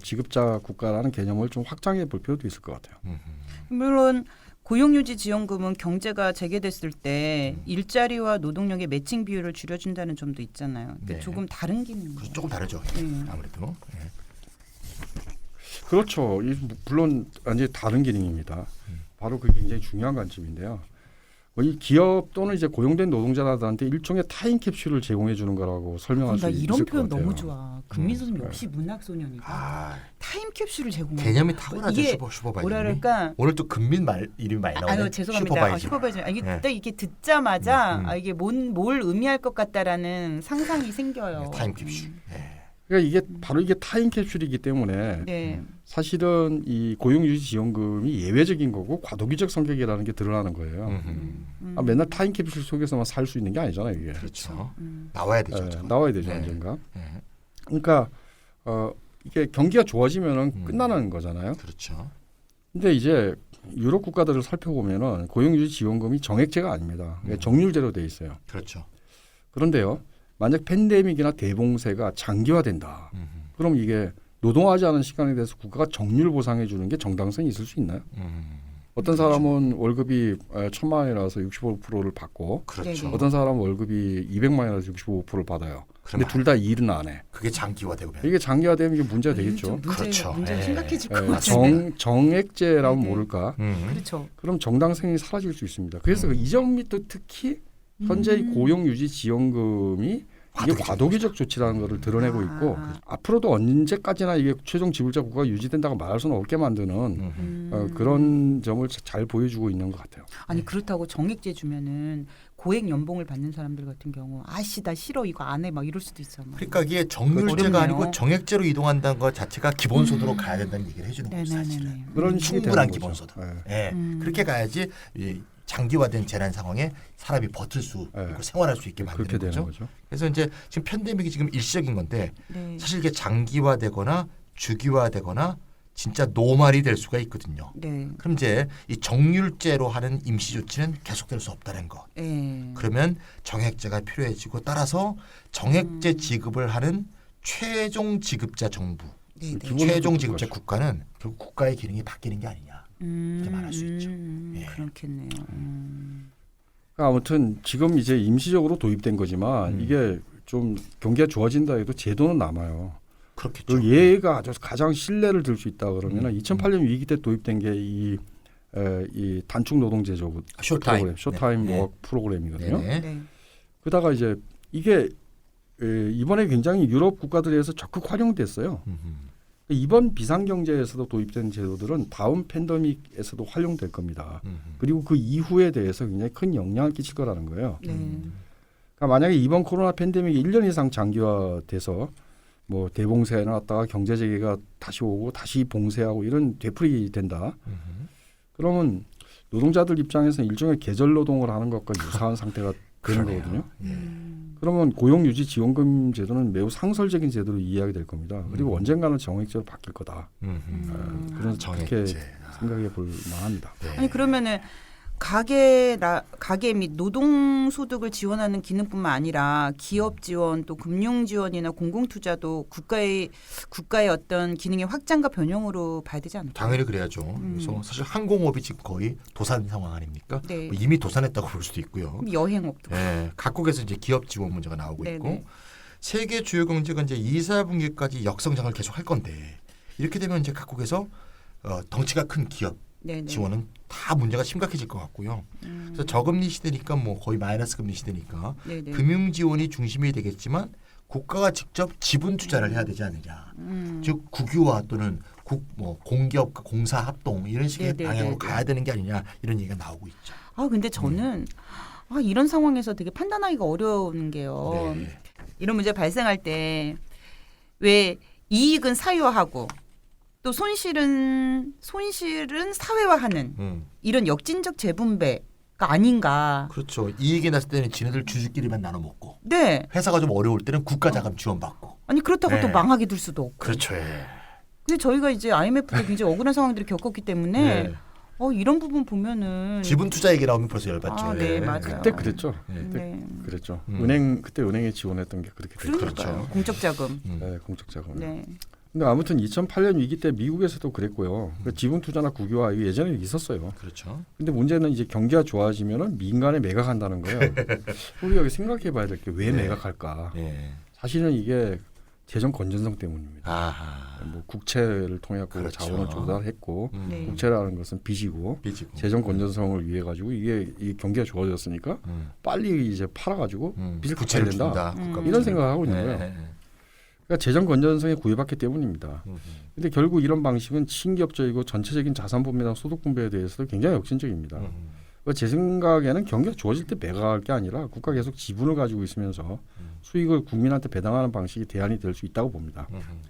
지급자 국가라는 개념을 좀 확장해 볼 필요도 있을 것 같아요. 물론 고용유지 지원금은 경제가 재개됐을 때 일자리와 노동력의 매칭 비율을 줄여준다는 점도 있잖아요. 네. 조금 다른 기능. 조금 다르죠. 아무래도. 그렇죠. 물론 완전히 다른 기능입니다. 바로 그게 굉장히 중요한 관점인데요. 이 기업 또는 이제 고용된 노동자들한테 일종의 타임 캡슐을 제공해 주는 거라고 설명할 수 나 있을 이런 것 표현 같아요. 너무 좋아. 금민 선생님 역시 문학소년이다. 타임 캡슐을 제공한다. 개념이 탁월하죠. 이게 슈퍼바이저. 뭐라 그럴까? 오늘 또 금민 말 이름이 많이 나오네. 아유 죄송합니다. 슈퍼바이저. 이게 딱 이게 듣자마자 이게 뭘 의미할 것 같다라는 상상이 생겨요. 타임 캡슐. 그러니까 이게 바로 이게 타임 캡슐이기 때문에 네. 사실은 이 고용유지 지원금이 예외적인 거고 과도기적 성격이라는 게 드러나는 거예요. 맨날 타임 캡슐 속에서만 살 수 있는 게 아니잖아요, 이게. 그렇죠. 나와야 되죠. 나와야 되죠, 언젠가. 그러니까 이게 경기가 좋아지면은 끝나는 거잖아요. 그렇죠. 근데 이제 유럽 국가들을 살펴보면은 고용유지 지원금이 정액제가 아닙니다. 그러니까 정률제로 돼 있어요. 그렇죠. 그런데요, 만약 팬데믹이나 대봉쇄가 장기화된다. 그럼 이게 노동하지 않은 시간에 대해서 국가가 정률 보상해 주는 게 정당성이 있을 수 있나요? 어떤 사람은 월급이 1,000만 원이라서 65%를 받고 그렇죠. 어떤 사람은 월급이 200만 원이라서 65%를 받아요. 근데 둘 다 일은 안 해. 그게 장기화되고 이게 장기화되면 이게 문제가 되겠죠. 그렇죠. 문제 심각해질 것 같은데. 정액제라면 모를까. 그렇죠. 그럼 정당성이 사라질 수 있습니다. 그래서 이 점이 또 특히 현재 이 고용유지 지원금이 이게 과도기적 조치라는 것을 드러내고 있고 앞으로도 언제까지나 이게 최종 지불자 국가가 유지된다고 말할 수는 없게 만드는 그런 점을 잘 보여주고 있는 것 같아요. 아니 그렇다고 정액제 주면은 고액 연봉을 받는 사람들 같은 경우 아씨 나 싫어 이거 안 해 막 이럴 수도 있잖아요. 그러니까 이게 정률제가 아니고 정액제로 이동한다는 것 자체가 기본소득으로 가야 된다는 얘기를 해주는 거죠. 사실은. 그런 식이 충분한 되는 기본소득. 거죠. 그렇게 가야지 이 장기화된 재난 상황에 사람이 버틸 수 있고 생활할 수 있게 만드는 그렇게 되는 거죠. 그래서 이제 지금 팬데믹이 지금 일시적인 건데 네. 사실 이게 장기화되거나 주기화되거나 진짜 노말이 될 수가 있거든요. 네. 그럼 이제 이 정률제로 하는 임시 조치는 계속될 수 없다는 거. 네. 그러면 정액제가 필요해지고 따라서 정액제 지급을 하는 최종 지급자 정부, 네, 네. 최종 지급자 국가는 결국 국가의 기능이 바뀌는 게 아니냐 이렇게 말할 수 있죠. 그렇겠네요. 그러니까 아무튼 지금 이제 임시적으로 도입된 거지만 이게 좀 경기가 좋아진다 해도 제도는 남아요. 그렇겠죠. 얘가 아주 가장 신뢰를 들 수 있다 그러면 2008년 위기 때 도입된 게 이 단축 노동 제조 프로그램, 쇼타임 워크 프로그램이거든요. 네. 그러다가 이제 이게 이번에 굉장히 유럽 국가들에서 적극 활용됐어요. 이번 비상경제에서도 도입된 제도들은 다음 팬데믹에서도 활용될 겁니다. 그리고 그 이후에 대해서 굉장히 큰 영향을 끼칠 거라는 거예요. 그러니까 만약에 이번 코로나 팬데믹이 1년 이상 장기화돼서 뭐 대봉쇄 해놨다가 경제 재개가 다시 오고 다시 봉쇄하고 이런 되풀이 된다. 그러면 노동자들 입장에서는 일종의 계절 노동을 하는 것과 유사한 상태가 되는 거거든요. 그러면 고용유지 지원금 제도는 매우 상설적인 제도로 이해하게 될 겁니다. 그리고 언젠가는 정액제로 바뀔 거다. 그런 그렇게 생각해 볼 만합니다. 아니 그러면은 가계 및 노동 소득을 지원하는 기능뿐만 아니라 기업 지원 또 금융 지원이나 공공 투자도 국가의 어떤 기능의 확장과 변형으로 봐야 되지 않을까요? 당연히 그래야죠. 그래서 사실 항공업이 지금 거의 도산 상황 아닙니까? 네. 뭐 이미 도산했다고 볼 수도 있고요. 여행업도. 네, 각국에서 이제 기업 지원 문제가 나오고 있고 세계 주요 경제가 이제 2, 4분기까지 역성장을 계속 할 건데 이렇게 되면 이제 각국에서 덩치가 큰 기업 지원은 다 문제가 심각해질 것 같고요. 그래서 저금리 시대니까 뭐 거의 마이너스 금리 시대니까 금융 지원이 중심이 되겠지만 국가가 직접 지분 투자를 해야 되지 않느냐. 즉 국유화 또는 공기업과 공사 합동 이런 식의 방향으로 가야 되는 게 아니냐 이런 얘기가 나오고 있죠. 아 근데 저는 이런 상황에서 되게 판단하기가 어려운 게요. 이런 문제 발생할 때 왜 이익은 사유화하고 또 손실은 사회화하는 이런 역진적 재분배가 아닌가. 그렇죠. 이익이 났을 때는 지네들 주주끼리만 나눠 먹고. 네. 회사가 좀 어려울 때는 국가 자금 지원받고. 아니 그렇다고 또 망하게 될 수도 없고. 그렇죠. 근데 저희가 이제 IMF 때 굉장히 억울한 상황들을 겪었기 때문에 이런 부분 보면은 지분 투자 얘기 나오면 벌써 열받죠. 네, 맞아요. 그때 그랬죠. 그랬죠. 그때 은행에 지원했던 게 그렇게 됐죠. 그렇죠. 공적 자금. 네, 공적 자금. 네. 근데 아무튼 2008년 위기 때 미국에서도 그랬고요. 그러니까 지분 투자나 국유화 이거 예전에 있었어요. 그렇죠. 근데 문제는 이제 경기가 좋아지면은 민간에 매각한다는 거예요. 우리가 여기 생각해봐야 될 게 왜 네. 매각할까? 예. 사실은 이게 재정 건전성 때문입니다. 아하. 뭐 국채를 통해 갖고 그렇죠. 자원을 조달했고 네. 국채라는 것은 빚이고 빚이고. 재정 건전성을 위해 가지고 이 경기가 좋아졌으니까 빨리 이제 팔아가지고 빚을 갚아야 된다. 이런 생각을 하고 있는 거예요. 그러니까 재정 건전성에 구애받기 때문입니다. 근데 결국 이런 방식은 친기업적이고 전체적인 자산 분배나 소득 분배에 대해서도 굉장히 역신적입니다. 그러니까 제 생각에는 경기가 좋아질 때 매각할 게 아니라 국가 계속 지분을 가지고 있으면서 수익을 국민한테 배당하는 방식이 대안이 될 수 있다고 봅니다.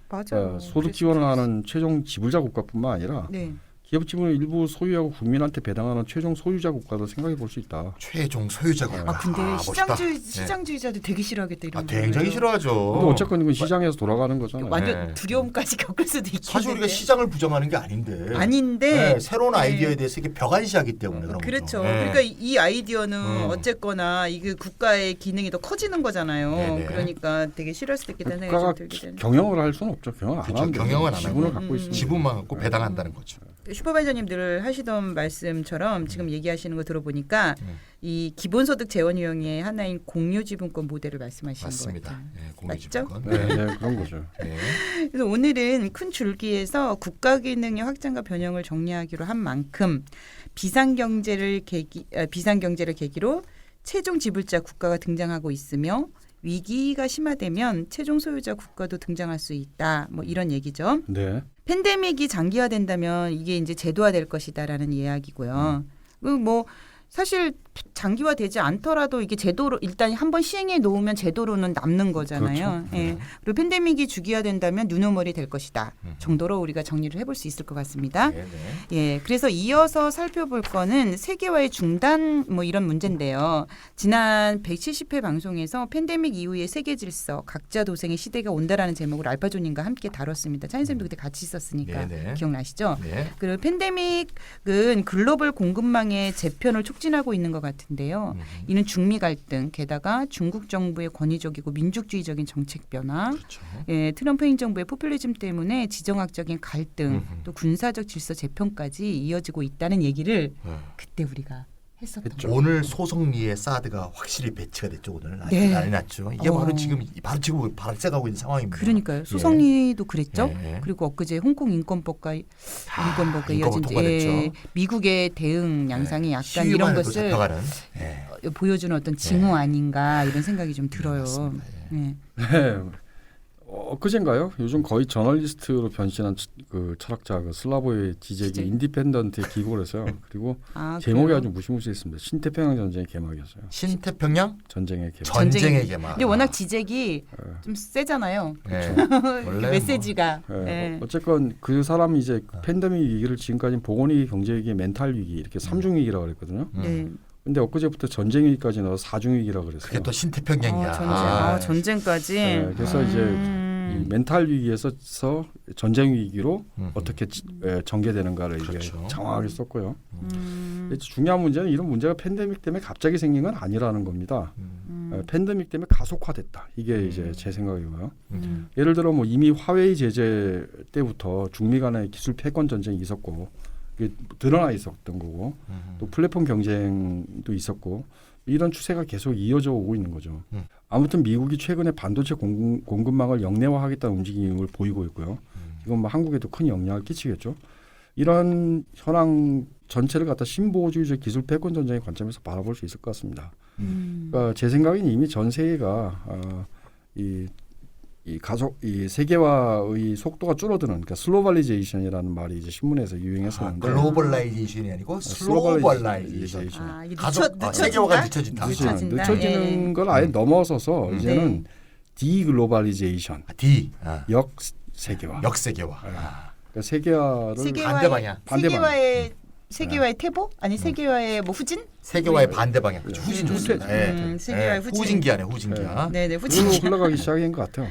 맞아요. 그러니까 소득 지원을 하는 최종 지불자 국가뿐만 아니라 네. 기업 지분을 일부 소유하고 국민한테 배당하는 최종 소유자 국가도 생각해 볼 수 있다. 최종 소유자가. 아 근데 멋있다. 시장주의자들 되게 싫어하겠다 이런. 굉장히 싫어하죠. 근데 어쨌건 이건 시장에서 돌아가는 거잖아요. 완전 네. 두려움까지 겪을 수도 있겠는데. 사실 우리가 시장을 부정하는 게 아닌데. 아닌데 네, 새로운 아이디어에 대해서 이게 벽안시하기 때문에 그런 그렇죠. 거죠. 네. 그러니까 이 아이디어는 어쨌거나 이게 국가의 기능이 더 커지는 거잖아요. 네네. 그러니까 되게 싫을 수도 있겠다는 생각이 국가가 좀 들게 되는. 경영을 할 수는 없죠. 경영 안 그렇죠. 하면 경영은 안 지분을 하고 갖고 있으면 지분만 갖고 배당한다는 거죠. 슈퍼바이저님 늘 하시던 말씀처럼 지금 얘기하시는 거 들어보니까 이 기본소득 재원 유형의 하나인 공유지분권 모델을 말씀하시는 것 맞습니다. 같아요. 네, 맞죠? 공유지분권. 네, 그런 거죠. 네. 그래서 오늘은 큰 줄기에서 국가 기능의 확장과 변형을 정리하기로 한 만큼 비상경제를 계기로 최종 지불자 국가가 등장하고 있으며 위기가 심화되면 최종 소유자 국가도 등장할 수 있다. 뭐 이런 얘기죠. 네. 팬데믹이 장기화된다면 이게 이제 제도화될 것이다라는 이야기고요. 뭐 사실 장기화되지 않더라도 이게 제도로 일단 한번 시행해 놓으면 제도로는 남는 거잖아요. 그렇죠. 예. 그리고 팬데믹이 주기화된다면 뉴노멀이 될 것이다 정도로 우리가 정리를 해볼 수 있을 것 같습니다. 네, 네. 예, 그래서 이어서 살펴볼 거는 세계화의 중단 뭐 이런 문제인데요. 지난 170회 방송에서 팬데믹 이후의 세계 질서, 각자 도생의 시대가 온다라는 제목으로 알파존님과 함께 다뤘습니다. 차인쌤도 그때 같이 있었으니까 네, 네. 기억나시죠? 네. 그리고 팬데믹은 글로벌 공급망의 재편을 촉진하고 있는 것 같은데요. 이는 중미 갈등, 게다가 중국 정부의 권위적이고 민족주의적인 정책 변화, 그렇죠. 예, 트럼프 행정부의 포퓰리즘 때문에 지정학적인 갈등, 또 군사적 질서 재편까지 이어지고 있다는 얘기를 그때 우리가 했었던 거죠. 오늘 소성리에 사드가 확실히 배치가 됐죠. 오늘 네. 난리 났죠. 이게 바로 지금 발생하고 있는 상황입니다. 그러니까요. 소성리도 그랬죠. 예. 그리고 엊그제 홍콩 인권법과 인권법 이어진 통과됐죠. 미국의 대응 양상이 약간 시위만 이런 해도 것을 잡혀가는. 보여주는 어떤 징후 아닌가 이런 생각이 좀 들어요. 맞습니다. 예. 네. 네. 그젠가요? 요즘 거의 저널리스트로 변신한 그 철학자 그 슬라보의 지적이 진짜? 인디펜던트에 기고를 했어요. 그리고 제목이 그래요? 아주 무시무시했습니다. 신태평양 전쟁의 개막이었어요. 신태평양 전쟁의 개막. 전쟁의 개막. 근데 워낙 지적이 좀 세잖아요. 네. 원래 메시지가. 네. 네. 어쨌건 그 사람이 이제 팬데믹 위기를 지금까지 보건위기, 경제위기, 멘탈 위기 이렇게 3중 위기라고 그랬거든요. 네. 근데 엊그제부터 전쟁 위기까지 넣어서 4중 위기라고 그랬어요. 그게 또 신태평양이야. 전쟁까지. 네, 그래서 이제 이 멘탈 위기에서 전쟁 위기로 어떻게 전개되는가를 그렇죠. 이제 장황하게 썼고요. 중요한 문제는 이런 문제가 팬데믹 때문에 갑자기 생긴 건 아니라는 겁니다. 팬데믹 때문에 가속화됐다. 이게 이제 제 생각이고요. 예를 들어 뭐 이미 화웨이 제재 때부터 중미 간의 기술 패권 전쟁이 있었고 이게 드러나 있었던 거고 또 플랫폼 경쟁도 있었고 이런 추세가 계속 이어져 오고 있는 거죠. 아무튼 미국이 최근에 반도체 공급망을 영내화하겠다는 움직임을 보이고 있고요. 이건 뭐 한국에도 큰 영향을 끼치겠죠. 이런 현황 전체를 갖다 신보호주의적 기술 패권 전쟁의 관점에서 바라볼 수 있을 것 같습니다. 그러니까 제 생각에는 이미 전 세계가 이 세계화의 속도가 줄어드는 그러니까 슬로벌리제이션이라는 말이 이제 신문에서 유행했었는데 글로벌라이제이션이 아니고 슬로벌라이제이션. 이게 세계화가 늦춰진다. 늦춰지는 예. 걸 아예 넘어서서 이제는 디글로벌리제이션, 역세계화. 역세계화. 그러니까 세계화를 반대 방향. 세계화의 태보? 아니 세계화의 뭐 후진? 세계화의 반대 방향. 그렇죠. 후진 좋습니다. 세계화의 후진. 후진기하네, 후진기야. 네네, 그걸로 후진. 흘러가기 시작한 것 같아요.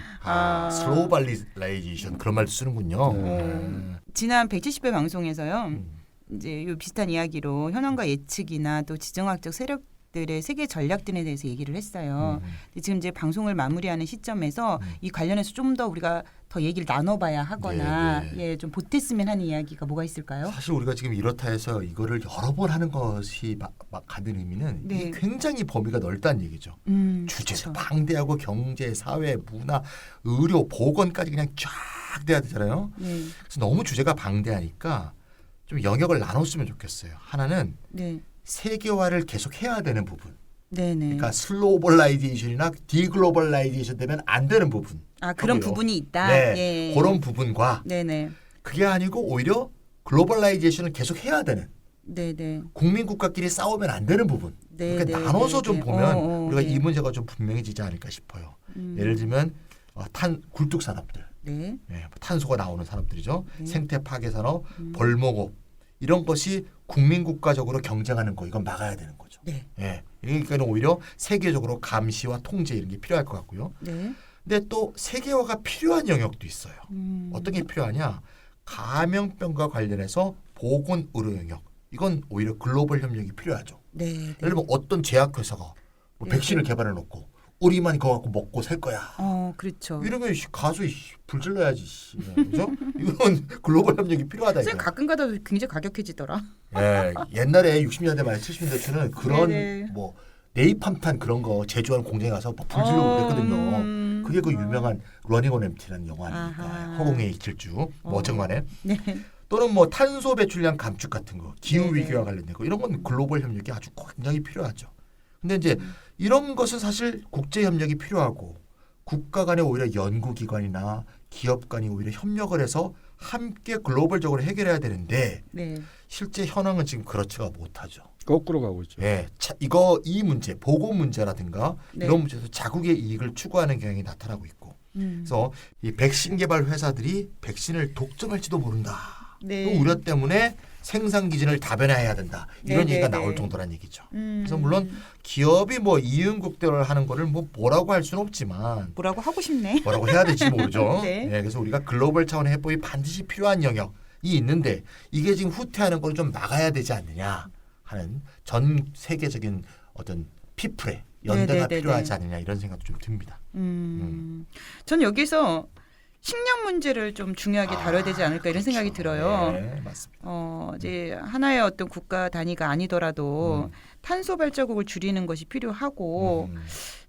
슬로벌라이제이션 그런 말도 쓰는군요. 지난 170회 방송에서요. 이제 요 비슷한 이야기로 현황과 예측이나 또 지정학적 세력 전략들의 세계 전략들에 대해서 얘기를 했어요. 근데 지금 이제 방송을 마무리하는 시점에서 이 관련해서 좀 더 우리가 더 얘기를 나눠봐야 하거나 예, 좀 보탰으면 하는 이야기가 뭐가 있을까요? 사실 우리가 지금 이렇다 해서 이거를 여러 번 하는 것이 막 가는 의미는 네. 이 굉장히 범위가 넓다는 얘기죠. 주제도 그렇죠. 방대하고 경제, 사회, 문화, 의료, 보건까지 그냥 쫙 돼야 되잖아요. 네. 그래서 너무 주제가 방대하니까 좀 영역을 나눴으면 좋겠어요. 하나는 네. 세계화를 계속 해야 되는 부분. 네네. 그러니까 슬로벌라이제이션이나 디글로벌라이제이션 되면 안 되는 부분. 아 그런 하고요. 부분이 있다. 네, 예. 그런 부분과 네네. 그게 아니고 오히려 글로벌라이제이션을 계속 해야 되는 네네. 국민 국가끼리 싸우면 안 되는 부분. 네, 그러니까 네, 나눠서 네, 좀 네. 보면 우리가 네. 이 문제가 좀 분명해지지 않을까 싶어요. 예를 들면 굴뚝 산업들, 네. 탄소가 나오는 산업들이죠. 네. 생태 파괴 산업, 벌목업 이런 것이 국민 국가적으로 경쟁하는 거 이건 막아야 되는 거죠. 네. 예. 그러니까 오히려 세계적으로 감시와 통제 이런 게 필요할 것 같고요. 네. 근데 또 세계화가 필요한 영역도 있어요. 어떤 게 필요하냐? 감염병과 관련해서 보건 의료 영역. 이건 오히려 글로벌 협력이 필요하죠. 네. 예를 들면 어떤 제약회사가 뭐 네. 백신을 개발해 놓고 우리만 그거 갖고 먹고 살 거야. 그렇죠. 이러면 가수 불질러야지. 그죠? 이건 글로벌 협력이 필요하다. 선생님 이거. 가끔 가다 굉장히 가격해지더라. 예, 옛날에 60년대 말 70년대에는 그런 네네. 뭐 네이팜탄 그런 거 제조하는 공장에 가서 막 불질러고 그랬거든요. 그게 그 유명한 러닝 온 엠티라는 영화 아닙니까? 아하. 허공의 길주 뭐 어쨌간에 네. 또는 뭐 탄소 배출량 감축 같은 거 기후 네네. 위기와 관련된 거 이런 건 글로벌 협력이 아주 굉장히 필요하죠. 근데 이제 이런 것은 사실 국제 협력이 필요하고 국가 간의 오히려 연구기관이나 기업 간이 오히려 협력을 해서 함께 글로벌적으로 해결해야 되는데 네. 실제 현황은 지금 그렇지가 못하죠. 거꾸로 가고 있죠. 예, 이 문제, 보건 문제라든가 네. 이런 문제에서 자국의 이익을 추구하는 경향이 나타나고 있고, 그래서 이 백신 개발 회사들이 백신을 독점할지도 모른다. 네. 또 우려 때문에 생산 기준을 다변화해야 된다. 이런 네, 얘기가 네, 나올 네. 정도란 얘기죠. 그래서 물론 기업이 뭐 이윤국대를 하는 거를 뭐라고 할 수는 없지만 뭐라고 하고 싶네. 뭐라고 해야 될지 모르죠. 네. 예, 그래서 우리가 글로벌 차원의 해법이 반드시 필요한 영역이 있는데 이게 지금 후퇴하는 걸 좀 막아야 되지 않느냐 하는 전 세계적인 어떤 피플의 연대가 네네네네. 필요하지 않느냐 이런 생각도 좀 듭니다. 전 여기서 식량 문제를 좀 중요하게 다뤄야 되지 않을까 이런 생각이 들어요. 네, 맞습니다. 이제 하나의 어떤 국가 단위가 아니더라도 탄소 발자국을 줄이는 것이 필요하고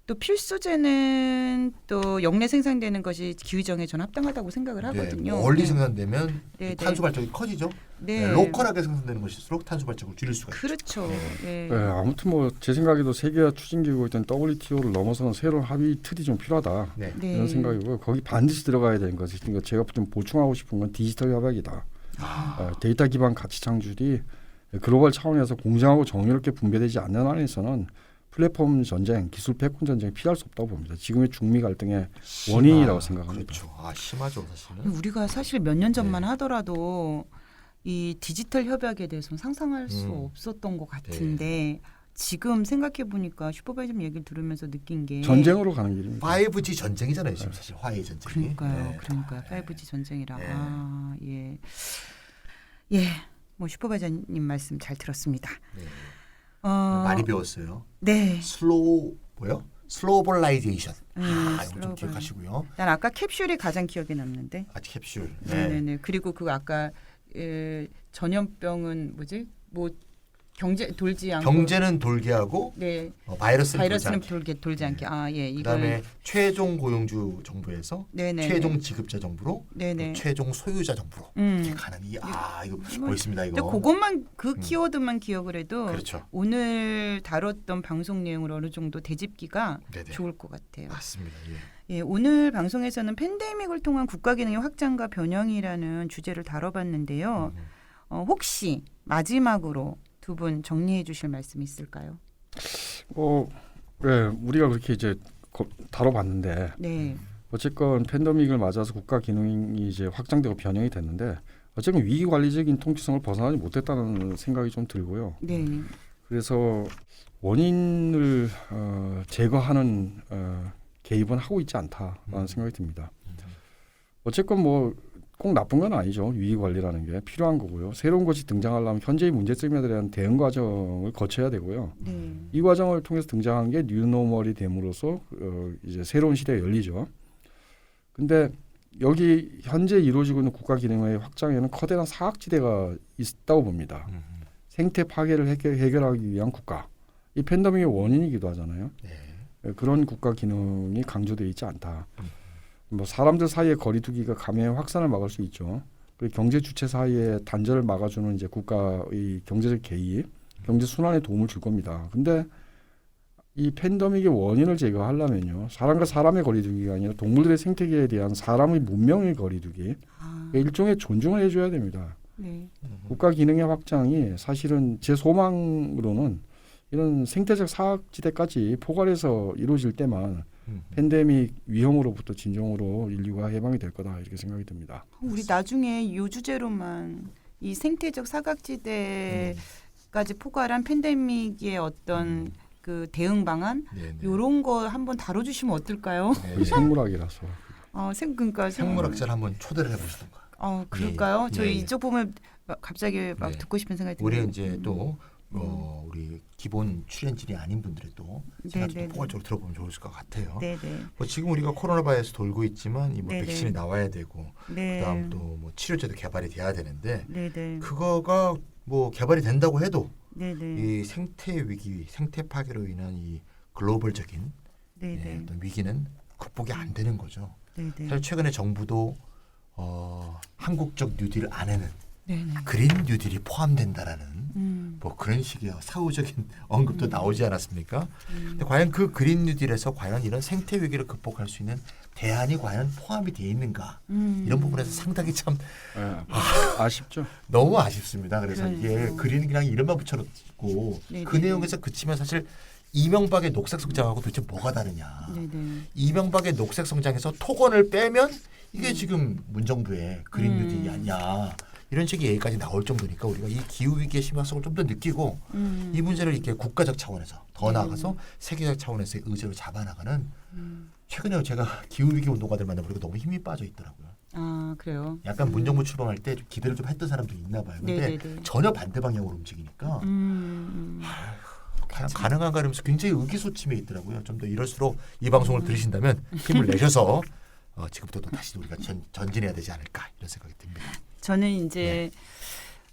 또 필수제는 또 역내 생산되는 것이 기후정에 전 합당하다고 생각을 하거든요. 멀리 네. 생산되면 네, 탄소 네. 발자국이 커지죠. 네. 로컬하게 생산되는 것일수록 탄소 발자국을 줄일 수가 있죠. 그렇죠. 네. 네, 아무튼 뭐 제 생각에도 세계화 추진기구였던 WTO를 넘어서는 새로운 합의 틀이 좀 필요하다. 네. 네. 이런 생각이고요. 거기 반드시 들어가야 되는 것이 그러니까 제가 좀 보충하고 싶은 건 디지털 협약이다. 데이터 기반 가치 창출이 글로벌 차원에서 공정하고 정의롭게 분배되지 않는 한에서는 플랫폼 전쟁, 기술 패권 전쟁이 피할 수 없다고 봅니다. 지금의 중미 갈등의 원인이라고 생각합니다. 그렇죠. 심하죠 사실은. 우리가 사실 몇 년 전만 네. 하더라도 이 디지털 협약에 대해서는 상상할 수 없었던 것 같은데 지금 생각해 보니까 슈퍼바이저님 얘기를 들으면서 느낀 게 전쟁으로 가는 길입니다. 5G 전쟁이잖아요 지금 사실 화해 전쟁이. 그러니까요, 네. 그러니까 5G 전쟁이라. 네. 예, 뭐 슈퍼바이저님 말씀 잘 들었습니다. 네. 많이 배웠어요. 네. 슬로벌라이제이션. 이거 좀 슬로벌. 기억하시고요. 난 아까 캡슐이 가장 기억에 남는데. 캡슐. 네네네. 그리고 그 아까 전염병은 뭐지? 뭐 경제 돌지 않고. 경제는 돌게 하고 네. 바이러스는 돌지 않게. 그다음에 최종 고용주 정부에서 네네. 최종 지급자 정부로 네네. 최종 소유자 정부로 이렇게 가는 이거 멋있습니다 이거. 그것만 그 키워드만 기억을 해도 그렇죠. 오늘 다뤘던 방송 내용을 어느 정도 되짚기가 네네. 좋을 것 같아요. 맞습니다. 예. 예, 오늘 방송에서는 팬데믹을 통한 국가 기능의 확장과 변형이라는 주제를 다뤄봤는데요. 혹시 마지막으로 두 분 정리해 주실 말씀 있을까요? 네, 우리가 그렇게 이제 다뤄봤는데 네. 어쨌건 팬데믹을 맞아서 국가 기능이 이제 확장되고 변형이 됐는데 어쨌든 위기 관리적인 통치성을 벗어나지 못했다는 생각이 좀 들고요. 네. 그래서 원인을 제거하는 개입은 하고 있지 않다라는 생각이 듭니다. 어쨌건 뭐 꼭 나쁜 건 아니죠. 위기 관리라는 게 필요한 거고요. 새로운 것이 등장하려면 현재의 문제점에 대한 대응 과정을 거쳐야 되고요. 이 과정을 통해서 등장한 게 뉴노멀이 됨으로써 이제 새로운 시대가 열리죠. 근데 여기 현재 이루어지고 있는 국가 기능의 확장에는 커다란 사각지대가 있다고 봅니다. 생태 파괴를 해결하기 위한 국가. 이 팬데믹의 원인이기도 하잖아요. 네. 그런 국가 기능이 강조되어 있지 않다. 뭐 사람들 사이의 거리두기가 감염의 확산을 막을 수 있죠. 그리고 경제 주체 사이의 단절을 막아주는 이제 국가의 경제적 개입, 경제 순환에 도움을 줄 겁니다. 근데 이 팬데믹의 원인을 제거하려면요, 사람과 사람의 거리두기가 아니라 동물들의 생태계에 대한 사람의 문명의 거리두기, 일종의 존중을 해줘야 됩니다. 네. 국가 기능의 확장이 사실은 제 소망으로는 이런 생태적 사각지대까지 포괄해서 이루어질 때만 팬데믹 위험으로부터 진정으로 인류가 해방이 될 거다 이렇게 생각이 듭니다. 우리 나중에 이 주제로만 이 생태적 사각지대까지 포괄한 팬데믹의 어떤 그 대응 방안 이런 거 한번 다뤄주시면 어떨까요? 생물학이라서. 그러니까 생물학자를 한번 초대를 해보시던가. 그럴까요? 저희 예. 이쪽 보면 갑자기 막 네. 듣고 싶은 생각이 우리 드네요. 이제 또 우리 기본 출연진이 아닌 분들의 또 생각 좀 네네네. 포괄적으로 들어보면 좋을 것 같아요. 네네. 뭐 지금 우리가 코로나 바이러스 돌고 있지만 이뭐 네네. 백신이 나와야 되고 네. 그다음 또 뭐 치료제도 개발이 돼야 되는데 네네. 그거가 뭐 개발이 된다고 해도 네네. 이 생태 위기, 생태 파괴로 인한 이 글로벌적인 네네. 어떤 위기는 극복이 안 되는 거죠. 네네. 사실 최근에 정부도 한국적 뉴딜 안에는 네네. 그린 뉴딜이 포함된다라는 뭐 그런 식의 사후적인 언급도 나오지 않았습니까? 근데 과연 그 그린 뉴딜에서 과연 이런 생태 위기를 극복할 수 있는 대안이 과연 포함이 되어 있는가? 이런 부분에서 상당히 참 아쉽죠. 너무 아쉽습니다. 그래서 이게 그러니까요. 그린 그냥 이름만 붙여놓고 네네. 그 내용에서 그치면 사실 이명박의 녹색 성장하고 도대체 뭐가 다르냐? 네네. 이명박의 녹색 성장에서 토건을 빼면 이게 지금 문정부의 그린 뉴딜이 아니냐? 이런 식의 얘기까지 나올 정도니까 우리가 이 기후 위기의 심각성을 좀 더 느끼고 이 문제를 이렇게 국가적 차원에서 더 나아가서 세계적 차원에서의 의제로 잡아나가는 최근에 제가 기후 위기 운동가들 만나보니까 너무 힘이 빠져 있더라고요. 아 그래요. 약간 문정부 출범할 때 좀 기대를 좀 했던 사람도 있나 봐요. 근데 네네네. 전혀 반대 방향으로 움직이니까 과연 가능한가 하면서 굉장히 의기소침해 있더라고요. 좀 더 이럴수록 이 방송을 들으신다면 힘을 내셔서 지금부터 또 다시 우리가 전진해야 되지 않을까 이런 생각이 듭니다. 저는 이제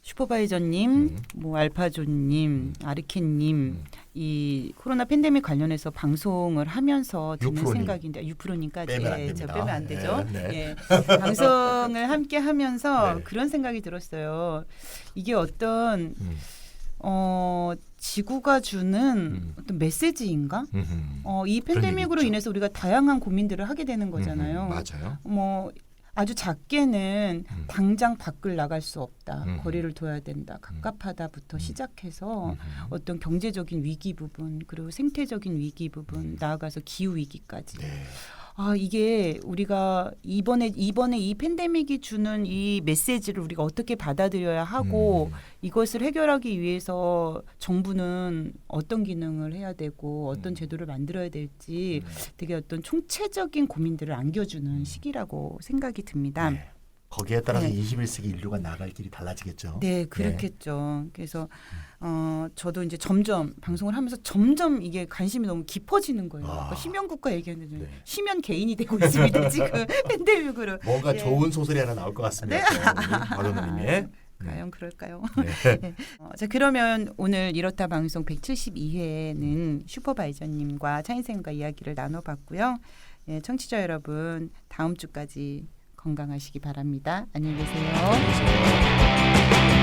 슈퍼바이저님, 뭐 알파존님, 아르켄님 이 코로나 팬데믹 관련해서 방송을 하면서 드는 유프로님. 생각인데 유프로님까지 빼면 안 됩니다. 저 빼면 안 되죠. 네. 방송을 함께 하면서 네. 그런 생각이 들었어요. 이게 어떤 지구가 주는 어떤 메시지인가? 이 팬데믹으로 얘기죠. 인해서 우리가 다양한 고민들을 하게 되는 거잖아요. 맞아요. 뭐 아주 작게는 당장 밖을 나갈 수 없다. 거리를 둬야 된다. 갑갑하다부터 시작해서 어떤 경제적인 위기 부분 그리고 생태적인 위기 부분 나아가서 기후 위기까지. 네. 이게 우리가 이번에 이 팬데믹이 주는 이 메시지를 우리가 어떻게 받아들여야 하고 이것을 해결하기 위해서 정부는 어떤 기능을 해야 되고 어떤 제도를 만들어야 될지 되게 어떤 총체적인 고민들을 안겨주는 시기라고 생각이 듭니다. 네. 거기에 따라서 네. 21세기 인류가 나갈 길이 달라지겠죠. 네, 그렇겠죠. 그래서 저도 이제 점점 방송을 하면서 점점 이게 관심이 너무 깊어지는 거예요. 그러니까 희명국가 얘기하는데 네. 희면 개인이 되고 있습니다. 지금 팬데믹으로. 뭔가 예. 좋은 소설이 하나 나올 것 같습니다. 박원호님의. 과연 그럴까요? 네. 네. 자 그러면 오늘 이렇다 방송 172회는 슈퍼바이저님과 차인생과 이야기를 나눠봤고요. 예, 청취자 여러분 다음 주까지 건강하시기 바랍니다. 안녕히 계세요. 안녕히 계세요.